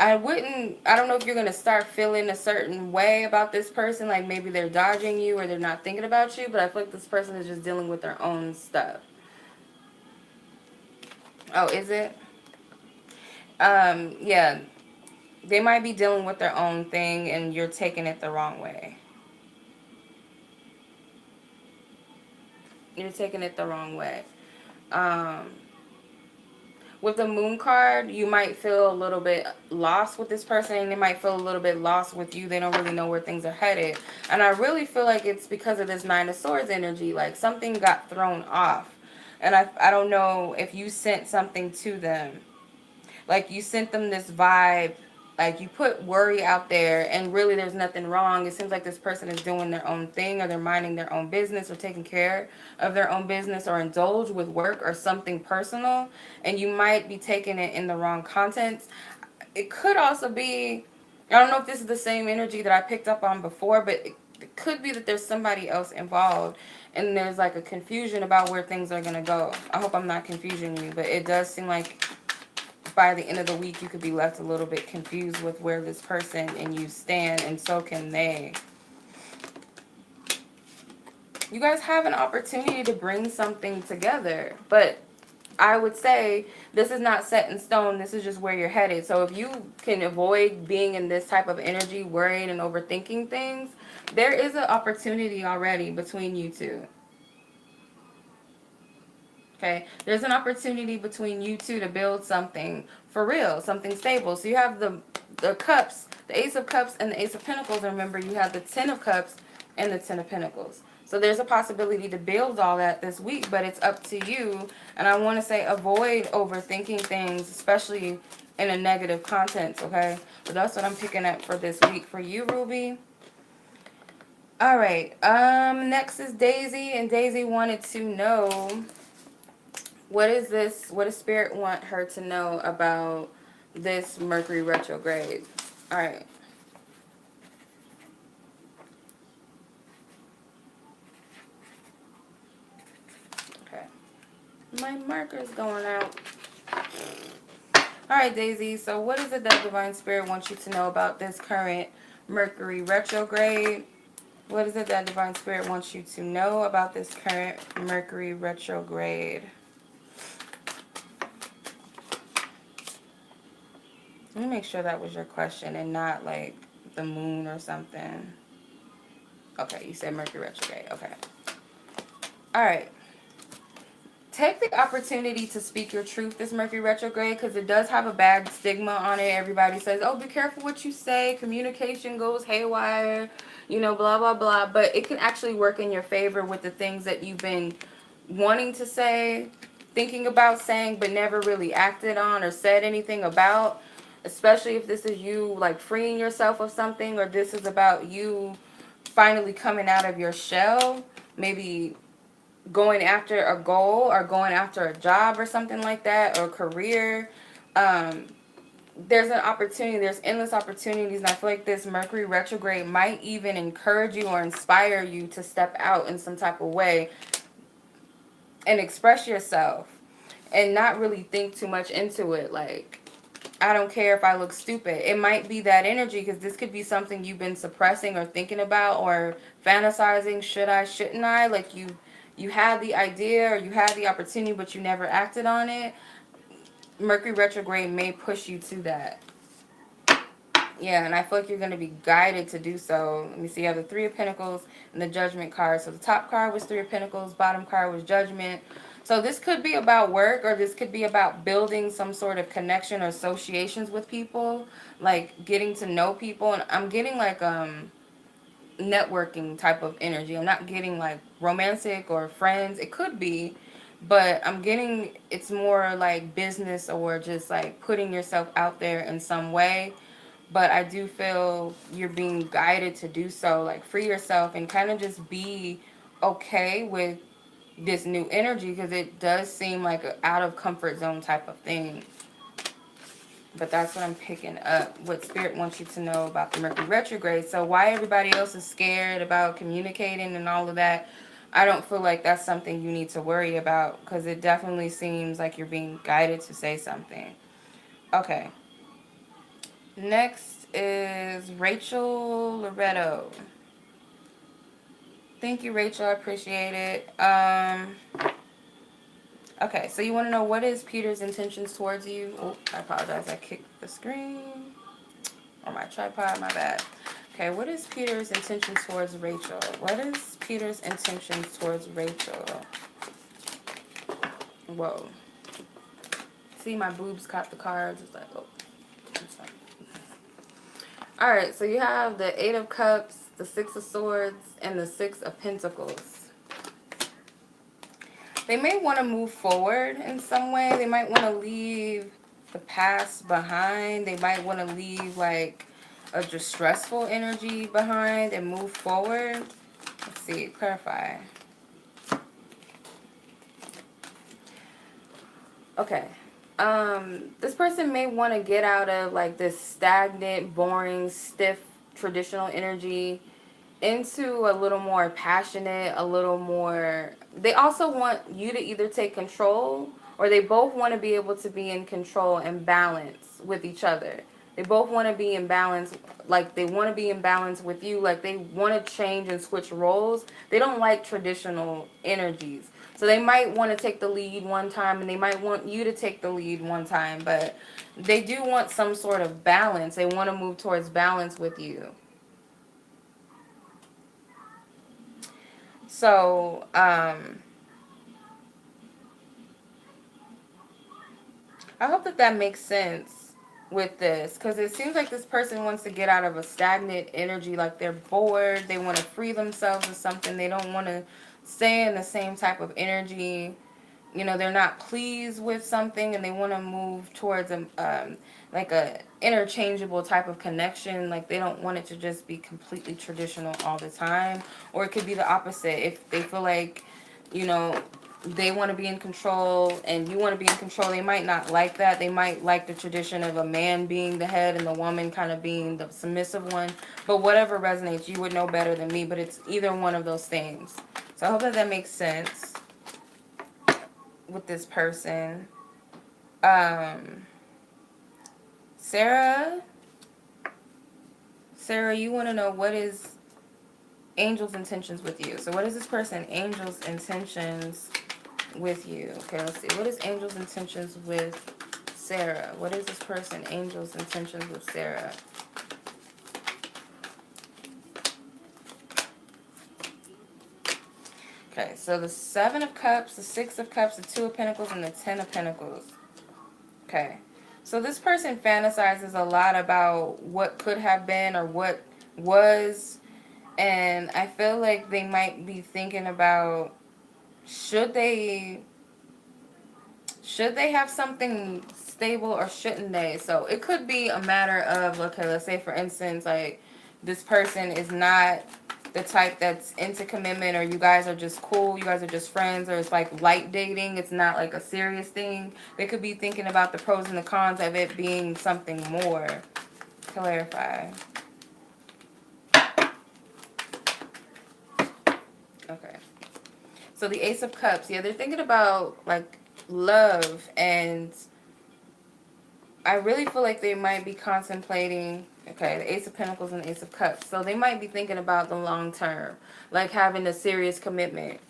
I don't know if you're going to start feeling a certain way about this person, like maybe they're dodging you or they're not thinking about you, but I feel like this person is just dealing with their own stuff. Oh, is it? Yeah. They might be dealing with their own thing and you're taking it the wrong way. You're taking it the wrong way. With the Moon card, you might feel a little bit lost with this person. They might feel a little bit lost with you. They don't really know where things are headed. And I really feel like it's because of this 9 of Swords energy. Like something got thrown off. And I don't know if you sent something to them. Like you sent them this vibe. Like you put worry out there and really there's nothing wrong. It seems like this person is doing their own thing, or they're minding their own business, or taking care of their own business, or indulge with work or something personal. And you might be taking it in the wrong context. It could also be, I don't know if this is the same energy that I picked up on before, but it could be that there's somebody else involved. And there's like a confusion about where things are going to go. I hope I'm not confusing you, but it does seem like by the end of the week, you could be left a little bit confused with where this person and you stand, and so can they. You guys have an opportunity to bring something together, but I would say this is not set in stone. This is just where you're headed. So if you can avoid being in this type of energy, worried and overthinking things, there is an opportunity already between you two. Okay, there's an opportunity between you two to build something for real, something stable. So you have the cups, the Ace of Cups and the Ace of Pentacles. And remember, you have the 10 of Cups and the 10 of Pentacles. So there's a possibility to build all that this week, but it's up to you. And I want to say avoid overthinking things, especially in a negative context, okay? But that's what I'm picking up for this week for you, Ruby. All right, next is Daisy, and Daisy wanted to know, what is this? What does Spirit want her to know about this Mercury retrograde? All right. Okay. My marker's going out. All right, Daisy. So what is it that Divine Spirit wants you to know about this current Mercury retrograde? What is it that Divine Spirit wants you to know about this current Mercury retrograde? Let me make sure that was your question and not like the moon or something. Okay, you said Mercury retrograde. Okay. All right. take the opportunity to speak your truth this Mercury retrograde, because it does have a bad stigma on it. Everybody says, oh, be careful what you say. Communication goes haywire, you know, blah, blah, blah. But it can actually work in your favor with the things that you've been wanting to say, thinking about saying, but never really acted on or said anything about. Especially if this is you, like, freeing yourself of something, or this is about you finally coming out of your shell. Maybe going after a goal or going after a job or something like that, or career. There's an opportunity, there's endless opportunities, and I feel like this Mercury retrograde might even encourage you or inspire you to step out in some type of way and express yourself and not really think too much into it. Like, I don't care if I look stupid. It might be that energy, because this could be something you've been suppressing or thinking about or fantasizing. Should I, shouldn't I? Like, you had the idea or you had the opportunity, but you never acted on it. Mercury retrograde may push you to that. Yeah, and I feel like you're going to be guided to do so. Let me see. You have the Three of Pentacles and the Judgment card. So the top card was Three of Pentacles. Bottom card was Judgment. So this could be about work, or this could be about building some sort of connection or associations with people. Like getting to know people. And I'm getting like networking type of energy. I'm not getting like romantic or friends. It could be. But I'm getting, it's more like business or just like putting yourself out there in some way. But I do feel you're being guided to do so. Like, free yourself and kind of just be okay with this new energy, because it does seem like an out of comfort zone type of thing. But that's what I'm picking up, what Spirit wants you to know about the Mercury retrograde. So why everybody else is scared about communicating and all of that, I don't feel like that's something you need to worry about, because it definitely seems like you're being guided to say something. Okay. Next is Rachel Loretto. Thank you, Rachel. I appreciate it. Okay, so you want to know what is Peter's intentions towards you? Oh, I apologize. I kicked the screen. Or my tripod, my bad. Okay, what is Peter's intentions towards Rachel? What is Peter's intentions towards Rachel? Whoa. See, my boobs caught the cards. It's like, oh. Alright, so you have the Eight of Cups, the Six of Swords, and the Six of Pentacles. They may want to move forward in some way. They might want to leave the past behind. They might want to leave like a distressful energy behind and move forward. Let's see, clarify. Okay. This person may want to get out of like this stagnant, boring, stiff, traditional energy into a little more passionate, a little more. They also want you to either take control, or they both want to be able to be in control and balance with each other. They both want to be in balance, like they want to be in balance with you, like they want to change and switch roles. They don't like traditional energies. So they might want to take the lead one time, and they might want you to take the lead one time, but they do want some sort of balance. They want to move towards balance with you. So, I hope that that makes sense with this, because it seems like this person wants to get out of a stagnant energy, like they're bored, they want to free themselves of something, they don't want to stay in the same type of energy. You know, they're not pleased with something, and they want to move towards like a interchangeable type of connection. Like they don't want it to just be completely traditional all the time. Or it could be the opposite. If they feel like, you know, they want to be in control and you want to be in control, they might not like that. They might like the tradition of a man being the head and the woman kind of being the submissive one. But whatever resonates, you would know better than me. But it's either one of those things. So I hope that that makes sense with this person. Sarah, you want to know what is Angel's intentions with you. So what is this person Angel's intentions with you? Okay, let's see. What is Angel's intentions with Sarah? What is this person Angel's intentions with Sarah? Okay, so the Seven of Cups, the Six of Cups, the Two of Pentacles, and the Ten of Pentacles. Okay, so this person fantasizes a lot about what could have been or what was, and I feel like they might be thinking about should they have something stable or shouldn't they? So it could be a matter of, okay, let's say for instance, like this person is not the type that's into commitment, or you guys are just cool, you guys are just friends, or it's like light dating, it's not like a serious thing. They could be thinking about the pros and the cons of it being something more. Clarify. Okay. So the Ace of Cups, yeah, they're thinking about like love, and I really feel like they might be contemplating, okay, the Ace of Pentacles and the Ace of Cups. So they might be thinking about the long term, like having a serious commitment.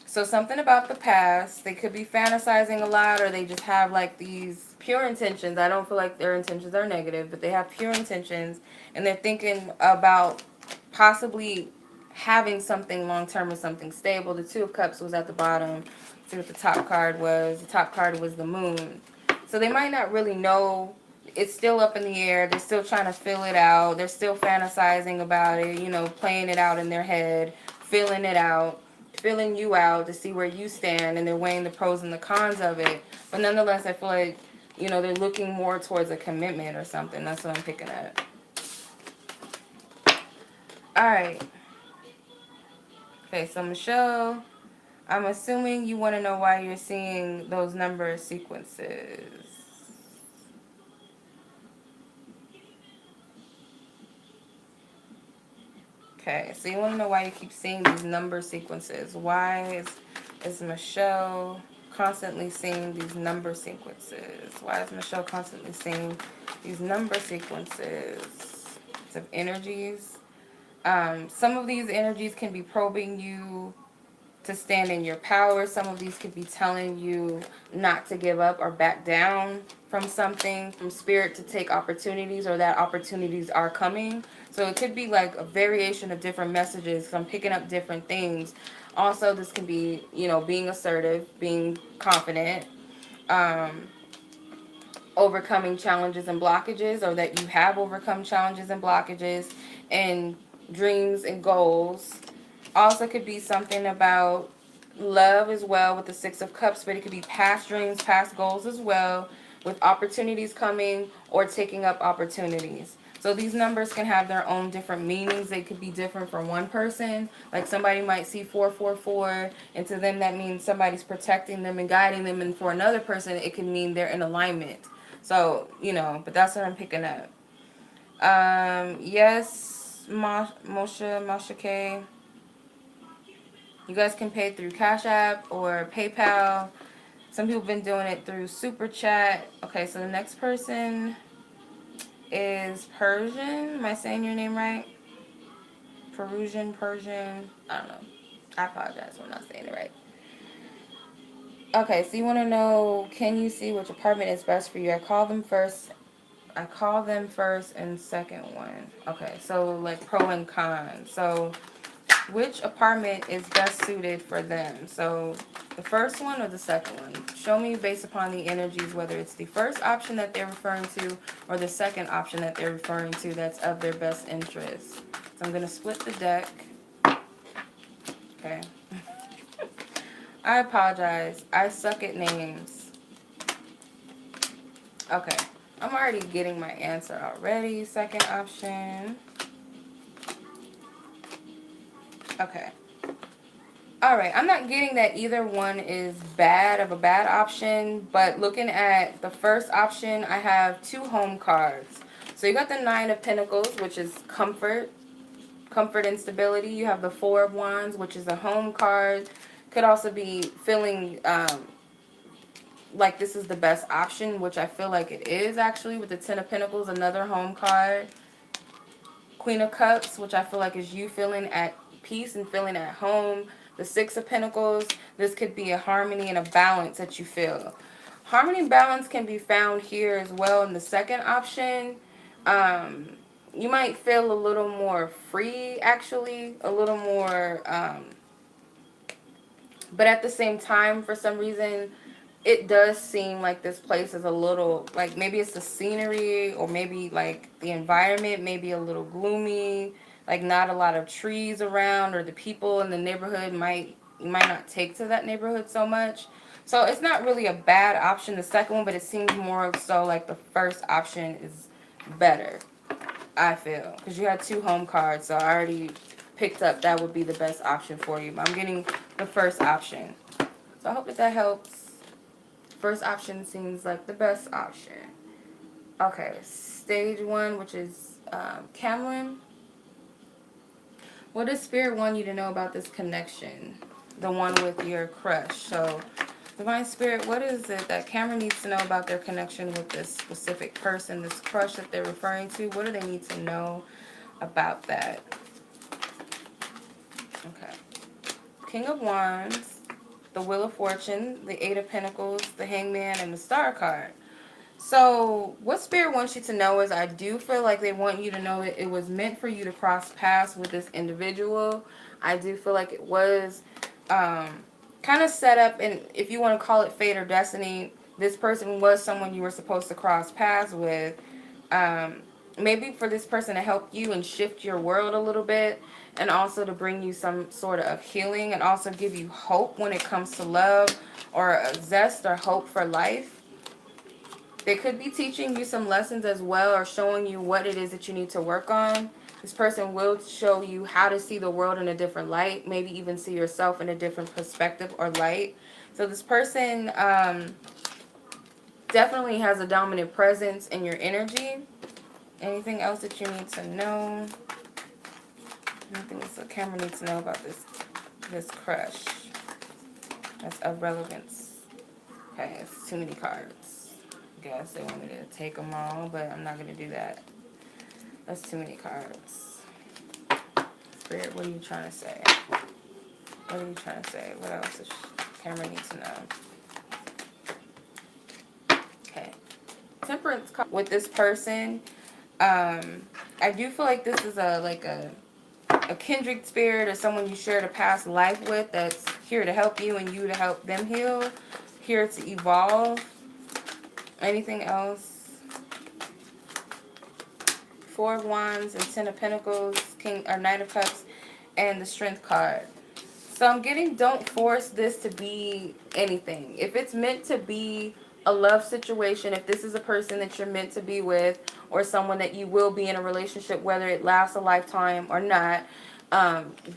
So something about the past, they could be fantasizing a lot, or they just have like these pure intentions. I don't feel like their intentions are negative, but they have pure intentions, and they're thinking about possibly having something long term or something stable. The Two of Cups was at the bottom. Let's see what the top card was. The top card was the Moon. So they might not really know. It's still up in the air. They're still trying to fill it out. They're still fantasizing about it, you know, playing it out in their head, filling it out, filling you out to see where you stand, and they're weighing the pros and the cons of it. But nonetheless, I feel like, you know, they're looking more towards a commitment or something. That's what I'm picking up. All right. Okay, so Michelle, I'm assuming you want to know why you're seeing those number sequences. Okay, so you want to know why you keep seeing these number sequences. Why is Michelle constantly seeing these number sequences? Why is Michelle constantly seeing these number sequences of energies? Some of these energies can be probing you to stand in your power. Some of these could be telling you not to give up or back down from something, from spirit to take opportunities, or that opportunities are coming. So it could be like a variation of different messages. So I'm picking up different things. Also, this can be, you know, being assertive, being confident, um, overcoming challenges and blockages, or that you have overcome challenges and blockages and dreams and goals. Also could be something about love as well with the Six of Cups, but it could be past dreams, past goals as well, with opportunities coming or taking up opportunities. So these numbers can have their own different meanings. They could be different from one person. Like somebody might see 444, and to them that means somebody's protecting them and guiding them, and for another person it can mean they're in alignment. So, you know, but that's what I'm picking up. Yes, Moshe K. You guys can pay through Cash App or PayPal. Some people have been doing it through Super Chat. Okay, so the next person is Persian. Am I saying your name right? Persian. I don't know. I apologize for not saying it right. Okay, so you want to know, can you see which apartment is best for you? I call them first and second one. Okay, so like pro and con. So which apartment is best suited for them? So the first one or the second one? Show me based upon the energies whether it's the first option that they're referring to or the second option that they're referring to that's of their best interest. So I'm going to split the deck. Okay. I apologize. I suck at names. Okay. I'm already getting my answer already. Second option. Okay. Alright, I'm not getting that either one is bad option, but looking at the first option, I have two home cards. So you got the Nine of Pentacles, which is comfort and stability. You have the Four of Wands, which is a home card. Could also be feeling like this is the best option, which I feel like it is actually, with the Ten of Pentacles, another home card. Queen of Cups, which I feel like is you feeling at peace and feeling at home. The Six of Pentacles, this could be a harmony and a balance that you feel. Harmony and balance can be found here as well in the second option. You might feel a little more free, actually. A little more But at the same time, for some reason, it does seem like this place is a little, like, maybe it's the scenery, or maybe like the environment maybe a little gloomy, like not a lot of trees around, or the people in the neighborhood you might not take to that neighborhood so much. So it's not really a bad option, the second one, but it seems more so like the first option is better, I feel, because you had 2 home cards, so I already picked up that would be the best option for you. But I'm getting the first option, so I hope that helps. First option seems like the best option. Okay, stage 1, which is Cameron. What does Spirit want you to know about this connection? The one with your crush. So, Divine Spirit, what is it that Cameron needs to know about their connection with this specific person, this crush that they're referring to? What do they need to know about that? Okay. King of Wands, the Wheel of Fortune, the Eight of Pentacles, the Hangman, and the Star card. So what Spirit wants you to know is, I do feel like they want you to know that it was meant for you to cross paths with this individual. I do feel like it was kind of set up, and if you want to call it fate or destiny, this person was someone you were supposed to cross paths with. Maybe for this person to help you and shift your world a little bit, and also to bring you some sort of healing, and also give you hope when it comes to love, or a zest or hope for life. They could be teaching you some lessons as well, or showing you what it is that you need to work on. This person will show you how to see the world in a different light, maybe even see yourself in a different perspective or light. So this person definitely has a dominant presence in your energy. Anything else that you need to know? Anything else that Cameron needs to know about this crush? That's of relevance. Okay, it's too many cards. I guess they want me to take them all, but I'm not going to do that. That's too many cards. Spirit, what are you trying to say? What are you trying to say? What else does Cameron need to know? Okay. Temperance card with this person. I do feel like this is a kindred spirit, or someone you shared a past life with, that's here to help you and you to help them heal. Here to evolve. Anything else? 4 of Wands and 10 of Pentacles, King or Knight of Cups, and the Strength card. So I'm getting, don't force this to be anything. If it's meant to be a love situation, if this is a person that you're meant to be with, or someone that you will be in a relationship, whether it lasts a lifetime or not,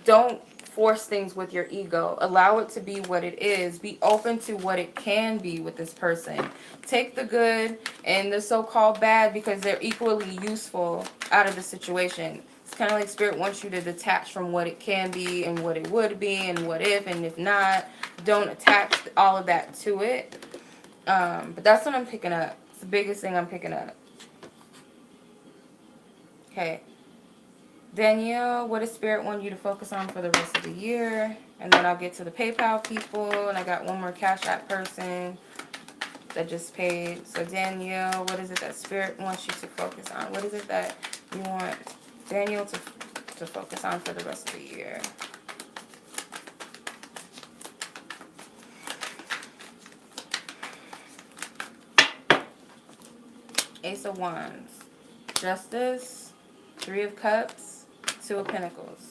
don't force things with your ego. Allow it to be what it is. Be open to what it can be with this person. Take the good and the so-called bad, because they're equally useful out of the situation. It's kind of like Spirit wants you to detach from what it can be and what it would be and what if and if not. Don't attach all of that to it. But that's what I'm picking up. It's the biggest thing I'm picking up. Okay. Danielle, what does Spirit want you to focus on for the rest of the year? And then I'll get to the PayPal people. And I got one more Cash App person that just paid. So Danielle, what is it that Spirit wants you to focus on? What is it that you want Danielle to focus on for the rest of the year? Ace of Wands, Justice, 3 of Cups, 2 of Pentacles.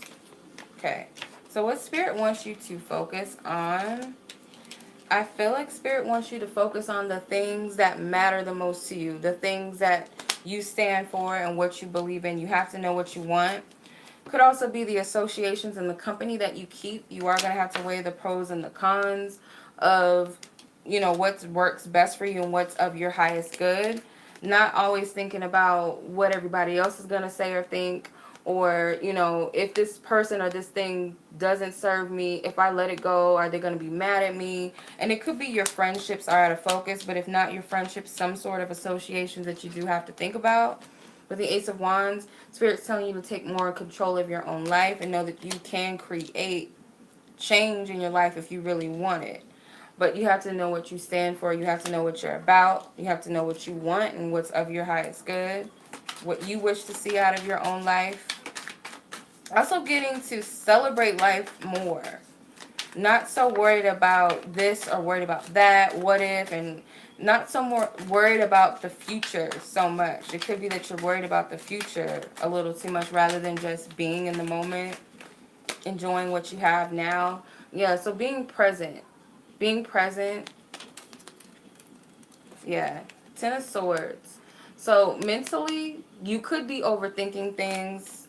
Okay, so what Spirit wants you to focus on? I feel like Spirit wants you to focus on the things that matter the most to you, the things that you stand for and what you believe in. You have to know what you want. Could also be the associations and the company that you keep. You are going to have to weigh the pros and the cons of, you know, what works best for you and what's of your highest good. Not always thinking about what everybody else is going to say or think, or, you know, if this person or this thing doesn't serve me, if I let it go, are they going to be mad at me? And it could be your friendships are out of focus, but if not your friendships, some sort of associations that you do have to think about. With the Ace of Wands, Spirit's telling you to take more control of your own life and know that you can create change in your life if you really want it. But you have to know what you stand for. You have to know what you're about. You have to know what you want and what's of your highest good. What you wish to see out of your own life. Also getting to celebrate life more. Not so worried about this or worried about that, what if, and not so more worried about the future so much. It could be that you're worried about the future a little too much rather than just being in the moment, enjoying what you have now. Yeah, so being present. Being present. Yeah. Ten of Swords. So mentally, you could be overthinking things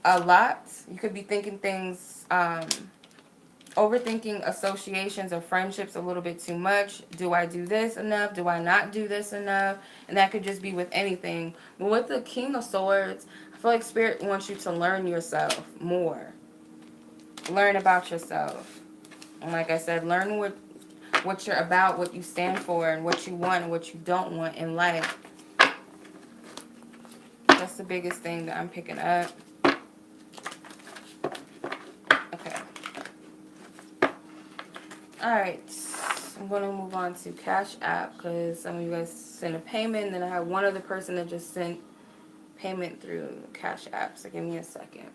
a lot. You could be thinking things, overthinking associations or friendships a little bit too much. Do I do this enough? Do I not do this enough? And that could just be with anything. But with the King of Swords, I feel like Spirit wants you to learn yourself more. Learn about yourself. And like I said, learn what you're about, what you stand for, and what you want and what you don't want in life. That's the biggest thing that I'm picking up. Okay. Alright. I'm going to move on to Cash App because some of you guys sent a payment. And then I have one other person that just sent payment through Cash App. So give me a second.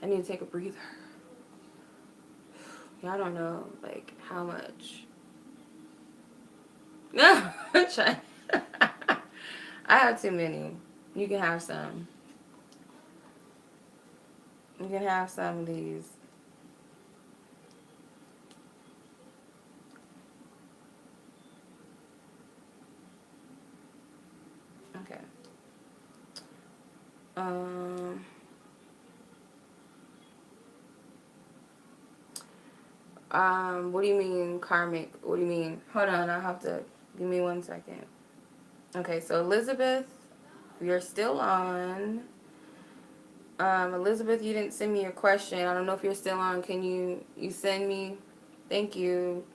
I need to take a breather. Y'all don't know, like, how much. No, I'm trying. I have too many. You can have some. You can have some of these. Okay. What do you mean karmic? What do you mean? Hold on, I'll have to, give me 1 second. Okay, so Elizabeth, you're still on. Elizabeth, you didn't send me your question. I don't know if you're still on. Can you send me? Thank you.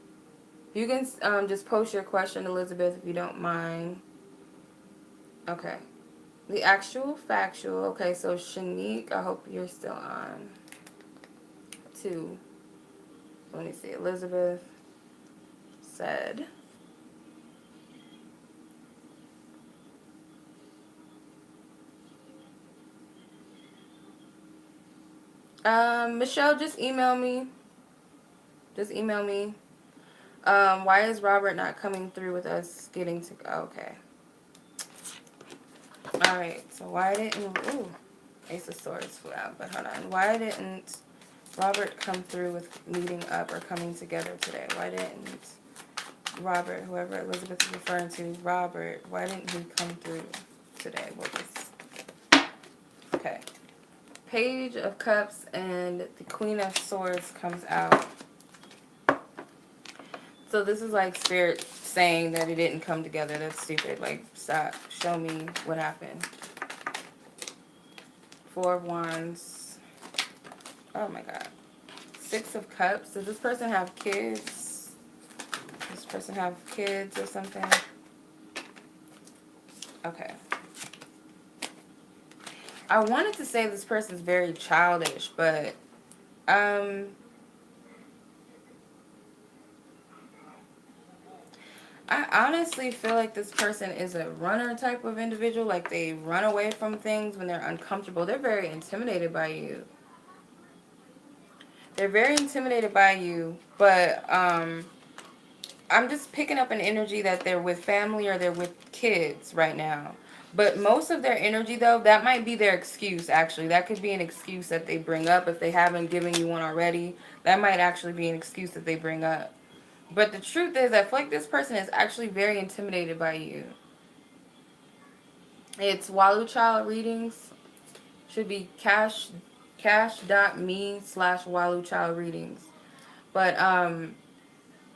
You can just post your question, Elizabeth, if you don't mind. Okay. The actual factual. Okay, so Shanique, I hope you're still on. 2. Let me see. Elizabeth said. Michelle, just email me. Just email me. Why is Robert not coming through with us getting to... Okay. Alright, so why didn't... Ooh, Ace of Swords flew out, but hold on. Why didn't Robert come through with meeting up or coming together today? Why didn't Robert, whoever Elizabeth is referring to, Robert, why didn't he come through today with us? Okay. Page of Cups and the Queen of Swords comes out. So this is like Spirit saying that it didn't come together. That's stupid. Like, stop. Show me what happened. 4 of Wands. Oh my God. 6 of Cups. Does this person have kids? Does this person have kids or something? Okay. I wanted to say this person's very childish, but I honestly feel like this person is a runner type of individual. Like, they run away from things when they're uncomfortable. They're very intimidated by you. They're very intimidated by you, but I'm just picking up an energy that they're with family or they're with kids right now. But most of their energy, though, that might be their excuse, actually. That could be an excuse that they bring up if they haven't given you one already. That might actually be an excuse that they bring up. But the truth is, I feel like this person is actually very intimidated by you. It's Walu Child readings. Should be cash.me/Walu Child readings. But,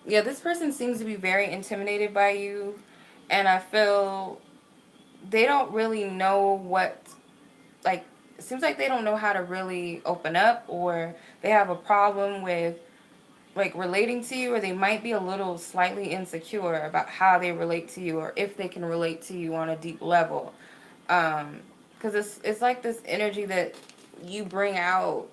yeah, this person seems to be very intimidated by you. And I feel they don't really know what, like, it seems like they don't know how to really open up, or they have a problem with, like, relating to you, or they might be a little slightly insecure about how they relate to you, or if they can relate to you on a deep level. Because it's like this energy that you bring out,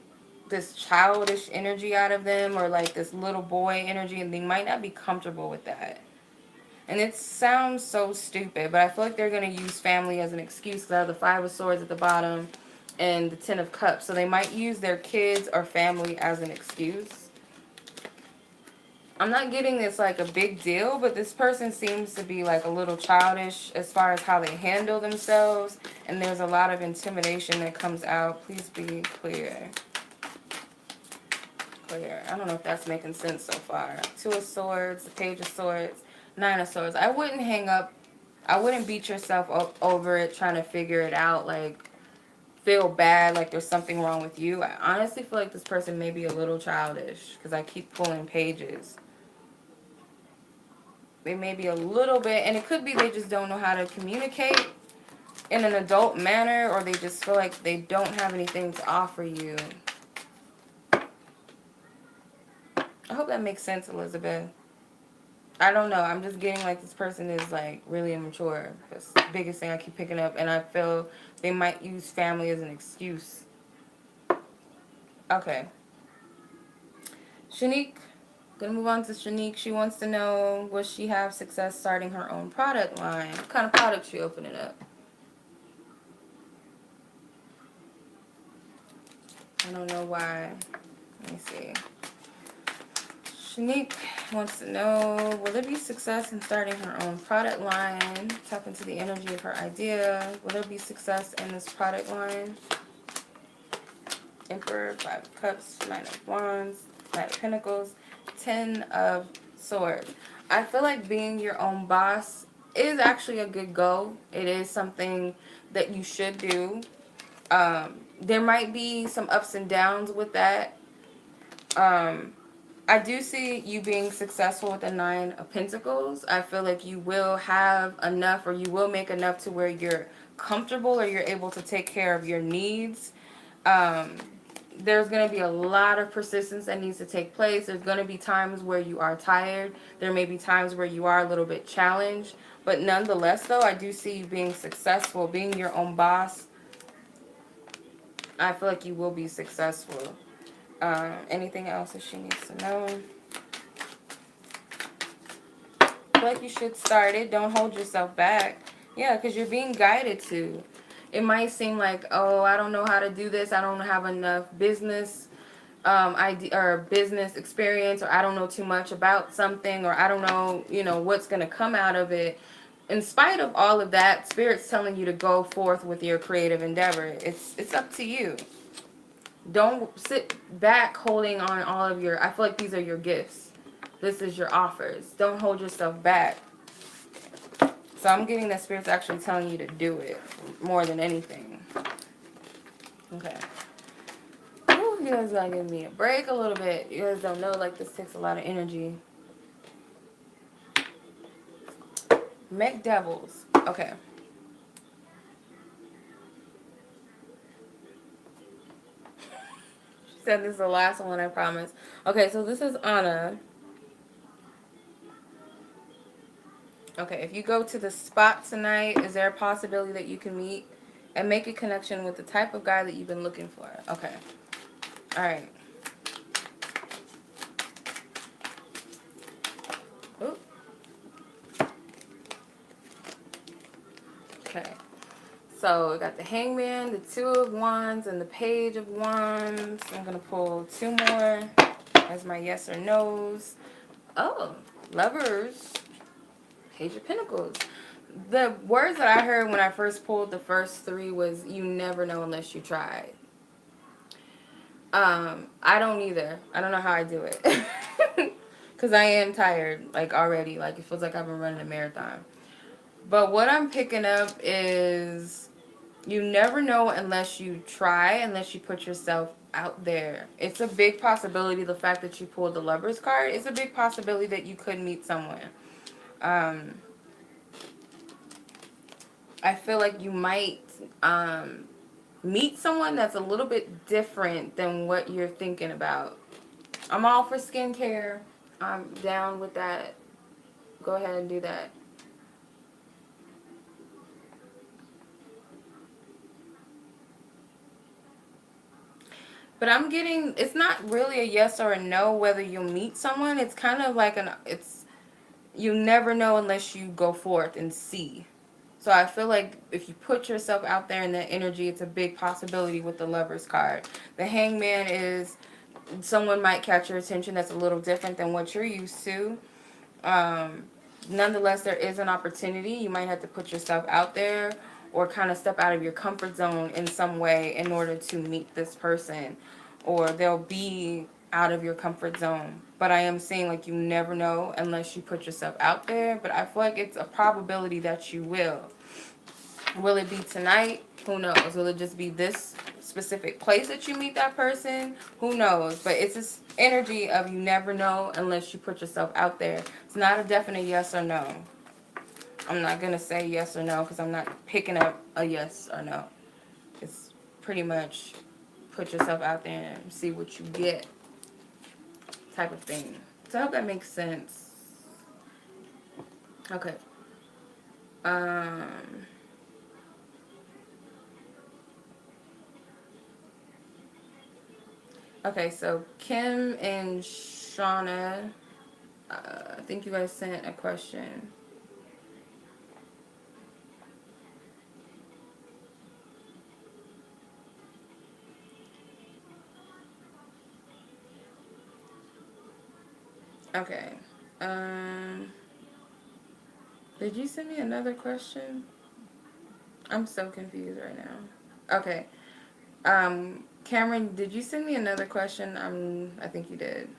this childish energy out of them, or like this little boy energy, and they might not be comfortable with that. And it sounds so stupid, but I feel like they're going to use family as an excuse. Because I have the 5 of Swords at the bottom and the 10 of Cups. So they might use their kids or family as an excuse. I'm not getting this like a big deal, but this person seems to be like a little childish as far as how they handle themselves, and there's a lot of intimidation that comes out. Please be clear. Clear. I don't know if that's making sense so far. Two of Swords, the Page of Swords, Nine of Swords. I wouldn't hang up. I wouldn't beat yourself up over it trying to figure it out, like feel bad like there's something wrong with you. I honestly feel like this person may be a little childish because I keep pulling pages. They may be a little bit, and it could be they just don't know how to communicate in an adult manner, or they just feel like they don't have anything to offer you. I hope that makes sense, Elizabeth. I don't know. I'm just getting like this person is like really immature. That's the biggest thing I keep picking up, and I feel they might use family as an excuse. Okay. Shanique. Gonna move on to Shanique. She wants to know, will she have success starting her own product line? What kind of product she opening up? I don't know why. Let me see. Shanique wants to know, will there be success in starting her own product line? Tap into the energy of her idea. Will there be success in this product line? Emperor, Five of Cups, Nine of Wands, Knight of Pentacles, Ten of Swords. I feel like being your own boss is actually a good goal. It is something that you should do. There might be some ups and downs with that. I do see you being successful with the Nine of Pentacles. I feel like you will have enough, or you will make enough to where you're comfortable, or you're able to take care of your needs. There's going to be a lot of persistence that needs to take place. There's going to be times where you are tired. There may be times where you are a little bit challenged. But nonetheless, though, I do see you being successful, being your own boss. I feel like you will be successful. Anything else that she needs to know? I feel like you should start it. Don't hold yourself back. Yeah, because you're being guided to. It might seem like, oh, I don't know how to do this. I don't have enough business idea or business experience, or I don't know too much about something, or I don't know, what's going to come out of it. In spite of all of that, Spirit's telling you to go forth with your creative endeavor. It's up to you. Don't sit back holding on all of your, I feel like these are your gifts. This is your offers. Don't hold yourself back. So I'm getting that Spirit's actually telling you to do it more than anything. Okay. Ooh, you guys gotta give me a break a little bit. You guys don't know, like, this takes a lot of energy. Mech Devils. Okay. She said this is the last one, I promise. Okay, so this is Anna. Okay, if you go to the spot tonight, is there a possibility that you can meet and make a connection with the type of guy that you've been looking for? Okay. All right. Ooh. Okay. So we got the Hangman, the Two of Wands, and the Page of Wands. I'm going to pull two more as my yes or no's. Oh, Lovers. Page of Pentacles. The words that I heard when I first pulled the first three was, you never know unless you try. I don't either. I don't know how I do it. Because I am tired, like, already. Like, it feels like I've been running a marathon. But what I'm picking up is, you never know unless you try, unless you put yourself out there. It's a big possibility, the fact that you pulled the Lover's card, it's a big possibility that you could meet someone. I feel like you might meet someone that's a little bit different than what you're thinking about. I'm all for skincare. I'm down with that. Go ahead and do that. But I'm getting, it's not really a yes or a no whether you'll meet someone. It's kind of like you never know unless you go forth and see. So I feel like if you put yourself out there in that energy, it's a big possibility with the Lover's card. The Hangman is someone might catch your attention that's a little different than what you're used to. Um, Nonetheless, there is an opportunity. You might have to put yourself out there or kind of step out of your comfort zone in some way in order to meet this person, or they'll be out of your comfort zone. But I am saying, like, you never know unless you put yourself out there. But I feel like it's a probability that you will. Will it be tonight? Who knows? Will it just be this specific place that you meet that person? Who knows? But it's this energy of you never know unless you put yourself out there. It's not a definite yes or no. I'm not going to say yes or no because I'm not picking up a yes or no. It's pretty much put yourself out there and see what you get type of thing. So I hope that makes sense. Okay. Okay, so Kim and Shauna, I think you guys sent a question. Okay. Did you send me another question? I'm so confused right now. Okay. Cameron, did you send me another question? I think you did.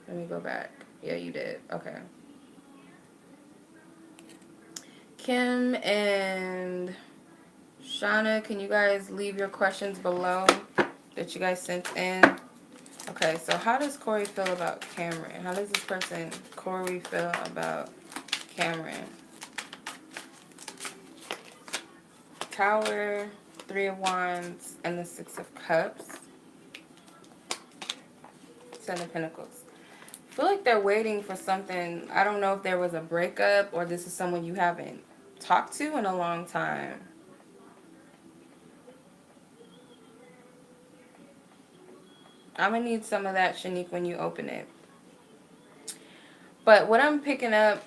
Let me go back. Yeah, you did. Okay. Kim and Shauna, can you guys leave your questions below that you guys sent in? Okay, so how does Corey feel about Cameron? How does this person, Corey, feel about Cameron? Tower, Three of Wands, and the Six of Cups. Ten of Pentacles. I feel like they're waiting for something. I don't know if there was a breakup or this is someone you haven't talked to in a long time. I'm going to need some of that, Shanique, when you open it. But what I'm picking up,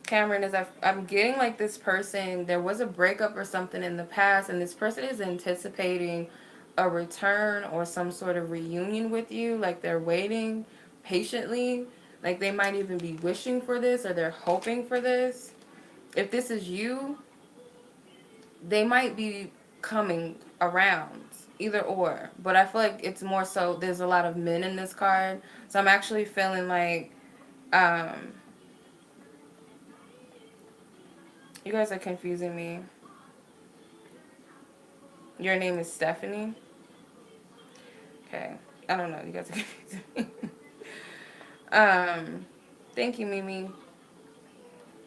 Cameron, is I'm getting like this person, there was a breakup or something in the past, and this person is anticipating a return or some sort of reunion with you. Like they're waiting patiently. Like they might even be wishing for this or they're hoping for this. If this is you, they might be coming around, either or. But I feel like it's more so there's a lot of men in this card. So I'm actually feeling like you guys are confusing me. Your name is Stephanie? Okay. I don't know. You guys are confusing me. Thank you, Mimi.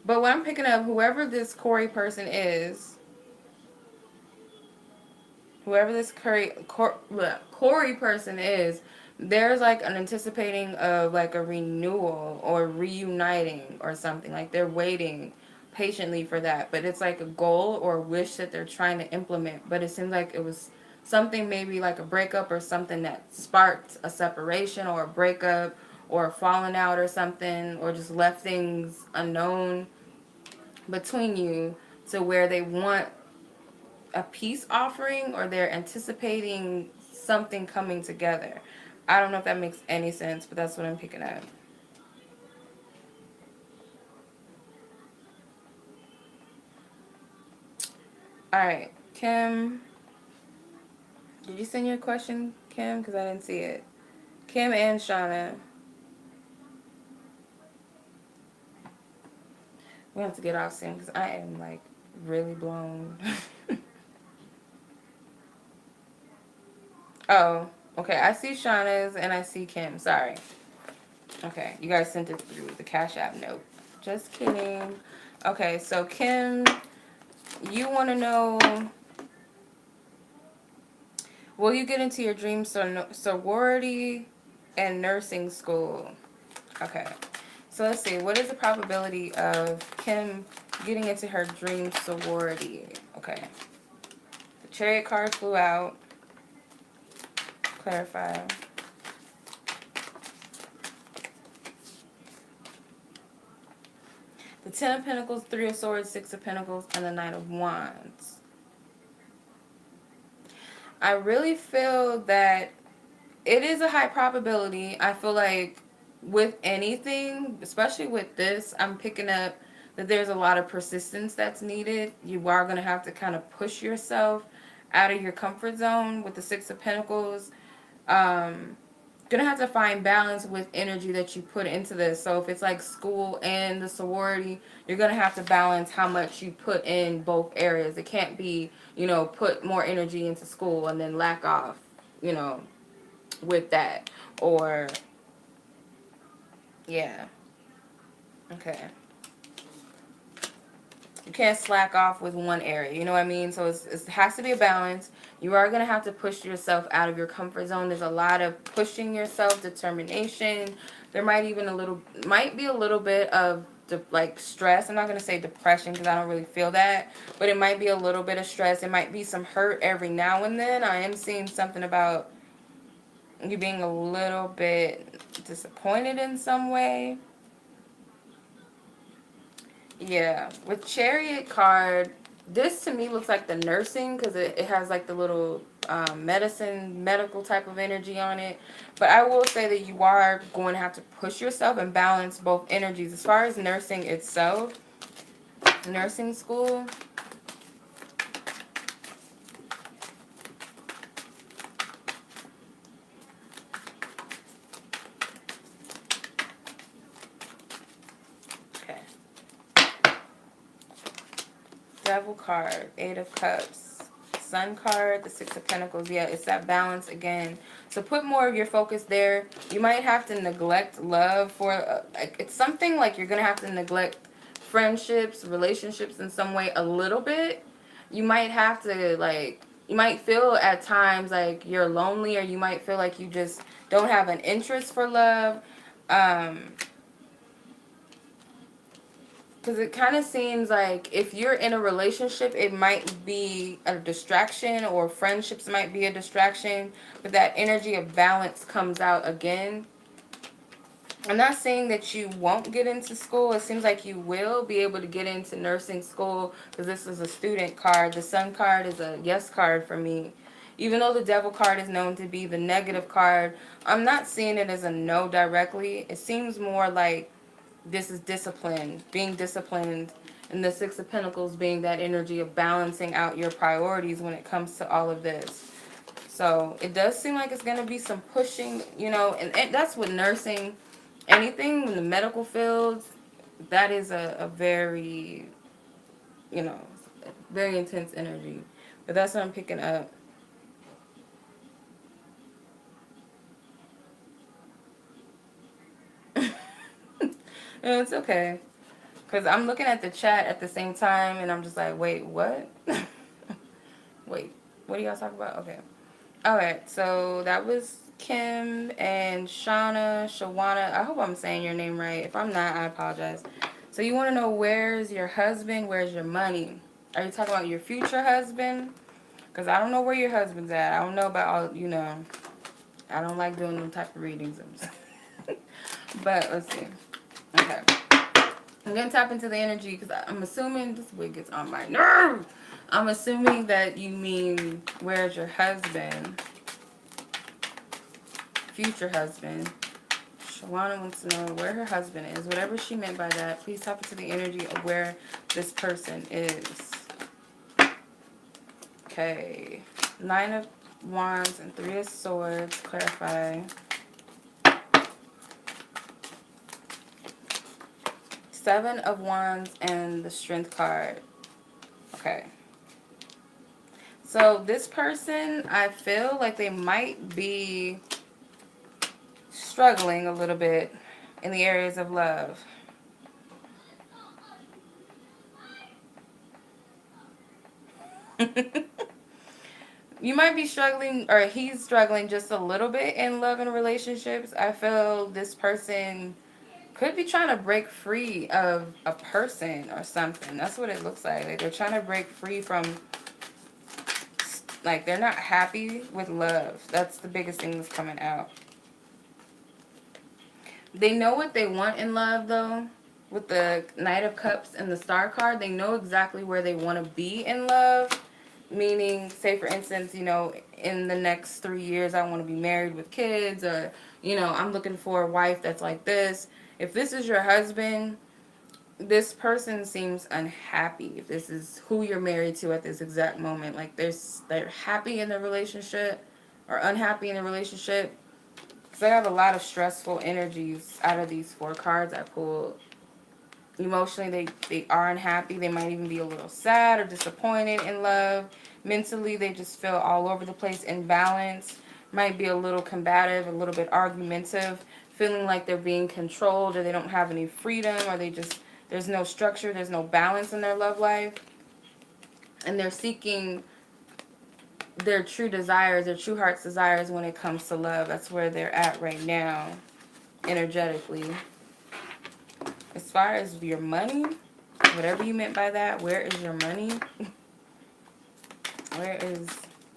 But what I'm picking up, whoever this Corey person is, whoever this Corey person is, there's like an anticipating of like a renewal or reuniting or something. Like they're waiting patiently for that. But it's like a goal or a wish that they're trying to implement. But it seems like it was something maybe like a breakup or something that sparked a separation or a breakup or a falling out or something, or just left things unknown between you to where they want a peace offering or they're anticipating something coming together. I don't know if that makes any sense, but that's what I'm picking up. All right, Kim. Did you send your question, Kim? Because I didn't see it. Kim and Shauna. We have to get off soon because I am like really blown. Oh, okay. I see Shauna's and I see Kim. Sorry. Okay, you guys sent it through the Cash App note. Just kidding. Okay, so Kim, you want to know, will you get into your dream sorority and nursing school? Okay, so let's see. What is the probability of Kim getting into her dream sorority? Okay, the Chariot card flew out. Clarify. The Ten of Pentacles, Three of Swords, Six of Pentacles, and the Knight of Wands. I really feel that it is a high probability. I feel like with anything, especially with this, I'm picking up that there's a lot of persistence that's needed. You are going to have to kind of push yourself out of your comfort zone with the Six of Pentacles. Gonna have to find balance with energy that you put into this. So if it's like school and the sorority, you're gonna have to balance how much you put in both areas. It can't be, put more energy into school and then lack off, you know, with that. Or, yeah. Okay. You can't slack off with one area. You know what I mean? So it has to be a balance. You are going to have to push yourself out of your comfort zone. There's a lot of pushing yourself, determination. There might be a little bit of like stress. I'm not going to say depression because I don't really feel that, but it might be a little bit of stress. It might be some hurt every now and then. I am seeing something about you being a little bit disappointed in some way. Yeah, with Chariot card, this to me looks like the nursing because it has like the little medical type of energy on it. But I will say that you are going to have to push yourself and balance both energies. As far as nursing itself, nursing school, okay. Devil card, Eight of Cups, Sun card, the Six of Pentacles. Yeah, it's that balance again. So put more of your focus there. You might have to neglect love for, it's something like you're going to have to neglect friendships, relationships in some way a little bit. You might have to, like, you might feel at times like you're lonely, or you might feel like you just don't have an interest for love. Because it kind of seems like if you're in a relationship, it might be a distraction, or friendships might be a distraction. But that energy of balance comes out again. I'm not saying that you won't get into school. It seems like you will be able to get into nursing school because this is a student card. The Sun card is a yes card for me. Even though the Devil card is known to be the negative card, I'm not seeing it as a no directly. It seems more like this is discipline, being disciplined, and the Six of Pentacles being that energy of balancing out your priorities when it comes to all of this. So it does seem like it's going to be some pushing, and that's with nursing. Anything in the medical fields, that is a very, very intense energy. But that's what I'm picking up. And it's okay. Because I'm looking at the chat at the same time, and I'm just like, wait, what? Wait, what are y'all talking about? Okay. Alright, so that was Kim and Shawana. I hope I'm saying your name right. If I'm not, I apologize. So you want to know, where's your husband? Where's your money? Are you talking about your future husband? Because I don't know where your husband's at. I don't know about all, I don't like doing them type of readings. But let's see. Okay. I'm going to tap into the energy because I'm assuming this wig gets on my nerve. I'm assuming that you mean, where's your husband? Future husband. Shawana wants to know where her husband is. Whatever she meant by that, please tap into the energy of where this person is. Okay. Nine of Wands and Three of Swords. Clarify. Seven of Wands and the Strength card. Okay. So this person, I feel like they might be struggling a little bit in the areas of love. You might be struggling, or he's struggling just a little bit in love and relationships. I feel this person could be trying to break free of a person or something. That's what it looks like. Like they're trying to break free from, like, they're not happy with love. That's the biggest thing that's coming out. They know what they want in love, though. With the Knight of Cups and the Star card, they know exactly where they want to be in love. Meaning, say for instance, you know, in the next 3 years I want to be married with kids, or, you know, I'm looking for a wife that's like this. If this is your husband, this person seems unhappy. If this is who you're married to at this exact moment, like they're happy in the relationship or unhappy in the relationship. So I have a lot of stressful energies out of these 4 cards I pulled. Emotionally, they are unhappy. They might even be a little sad or disappointed in love. Mentally, they just feel all over the place, imbalanced. Might be a little combative, a little bit argumentative, feeling like they're being controlled, or they don't have any freedom, or there's no structure, there's no balance in their love life. And they're seeking their true desires, their true heart's desires when it comes to love. That's where they're at right now, energetically. As far as your money, whatever you meant by that, where is your money? Where is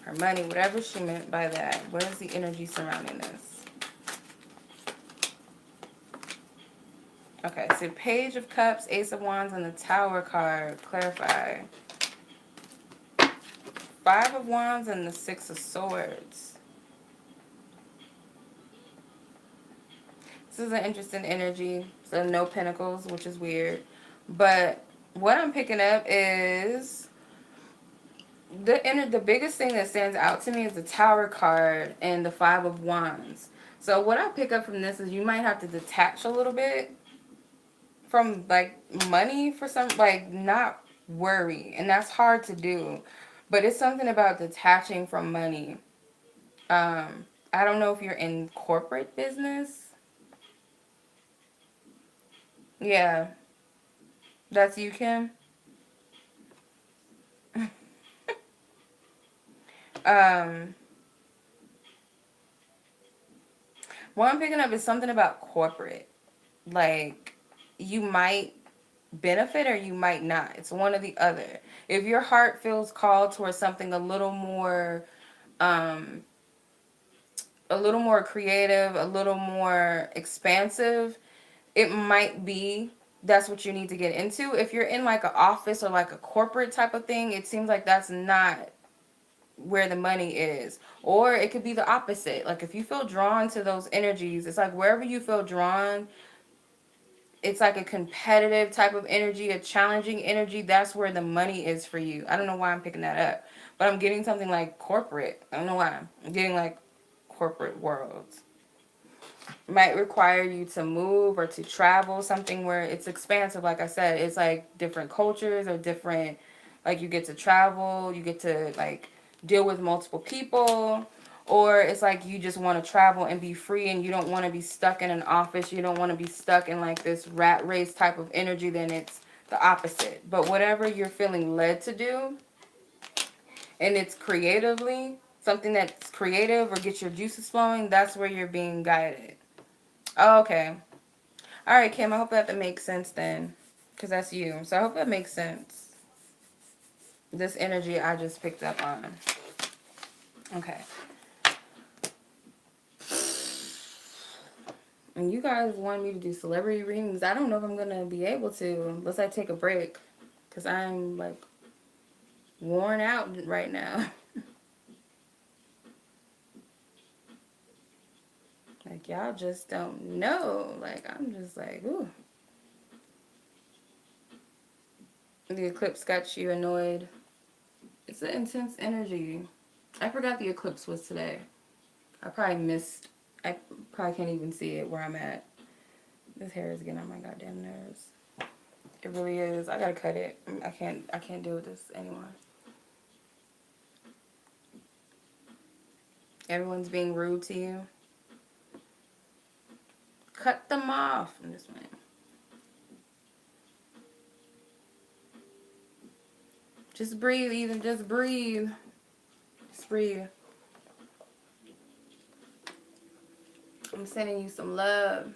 her money? Whatever she meant by that. What is the energy surrounding this? Okay, so Page of Cups, Ace of Wands, and the Tower card. Clarify. 5 of Wands and the 6 of Swords. This is an interesting energy. So no pentacles, which is weird. But what I'm picking up is the biggest thing that stands out to me is the Tower card and the 5 of Wands. So what I pick up from this is you might have to detach a little bit from, like, money for some, like, not worry. And that's hard to do. But it's something about detaching from money. I don't know if you're in corporate business. Yeah. That's you, Kim? um, what I'm picking up is something about corporate. Like, you might benefit or you might not. It's one or the other. If your heart feels called towards something um, a little more creative, a little more expansive, it might be that's what you need to get into. If you're in like an office or like a corporate type of thing, it seems like that's not where the money is. Or it could be the opposite. Like if you feel drawn to those energies, it's like wherever you feel drawn, it's like a competitive type of energy, a challenging energy. That's where the money is for you. I don't know why I'm picking that up, but I'm getting something like corporate. I don't know why. I'm getting like corporate worlds. Might require you to move or to travel, something where it's expansive. Like I said, it's like different cultures or different, like you get to travel, you get to like deal with multiple people, or it's like you just want to travel and be free and you don't want to be stuck in an office, you don't want to be stuck in like this rat race type of energy. Then it's the opposite. But whatever you're feeling led to do, and it's creatively something that's creative or gets your juices flowing, that's where you're being guided. Oh, okay. All right, Kim, I hope that makes sense then, because that's you. So I hope that makes sense. This energy I just picked up on. Okay. And you guys want me to do celebrity readings. I don't know if I'm going to be able to unless I take a break, because I'm, like, worn out right now. Like, y'all just don't know. Like, I'm just like, ooh. The eclipse got you annoyed. It's an intense energy. I forgot the eclipse was today. I probably can't even see it where I'm at. This hair is getting on my goddamn nerves. It really is. I gotta cut it. I can't deal with this anymore. Everyone's being rude to you. Cut them off. I'm just saying. Just breathe, Ethan. Just breathe. Just breathe. I'm sending you some love.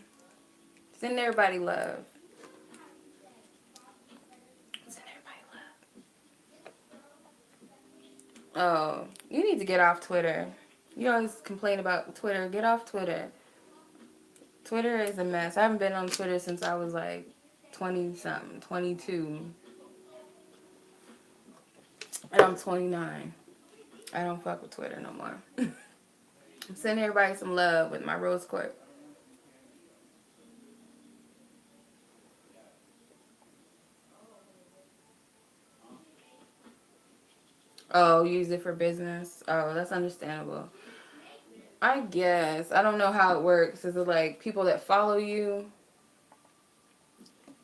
Send everybody love. Send everybody love. Oh, you need to get off Twitter. You always complain about Twitter. Get off Twitter. Twitter is a mess. I haven't been on Twitter since I was like 20-something, 22. And I'm 29. I don't fuck with Twitter no more. I'm sending everybody some love with my rose quartz. Oh, use it for business? Oh, that's understandable. I guess. I don't know how it works. Is it like people that follow you?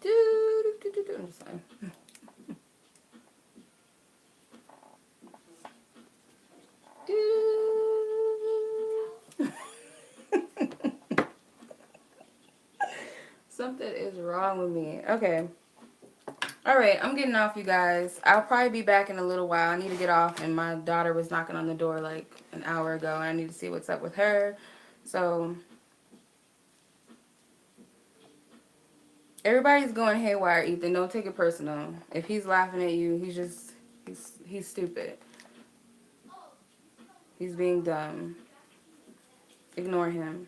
I'm just saying. Something is wrong with me. Okay. All right, I'm getting off, you guys. I'll probably be back in a little while. I need to get off, and my daughter was knocking on the door like an hour ago, and I need to see what's up with her. So everybody's going haywire, Ethan. Don't take it personal. If he's laughing at you, he's stupid. He's being dumb. Ignore him.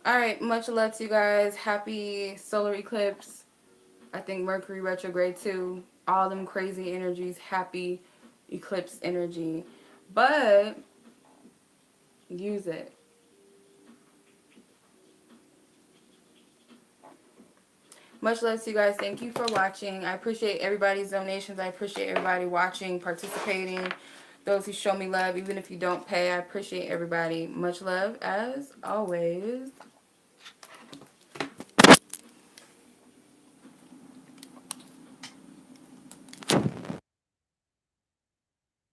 All right, much love to you guys. Happy solar eclipse. I think Mercury retrograde too. All them crazy energies. Happy eclipse energy. But use it. Much love to you guys. Thank you for watching. I appreciate everybody's donations. I appreciate everybody watching, participating. Those who show me love, even if you don't pay. I appreciate everybody. Much love as always.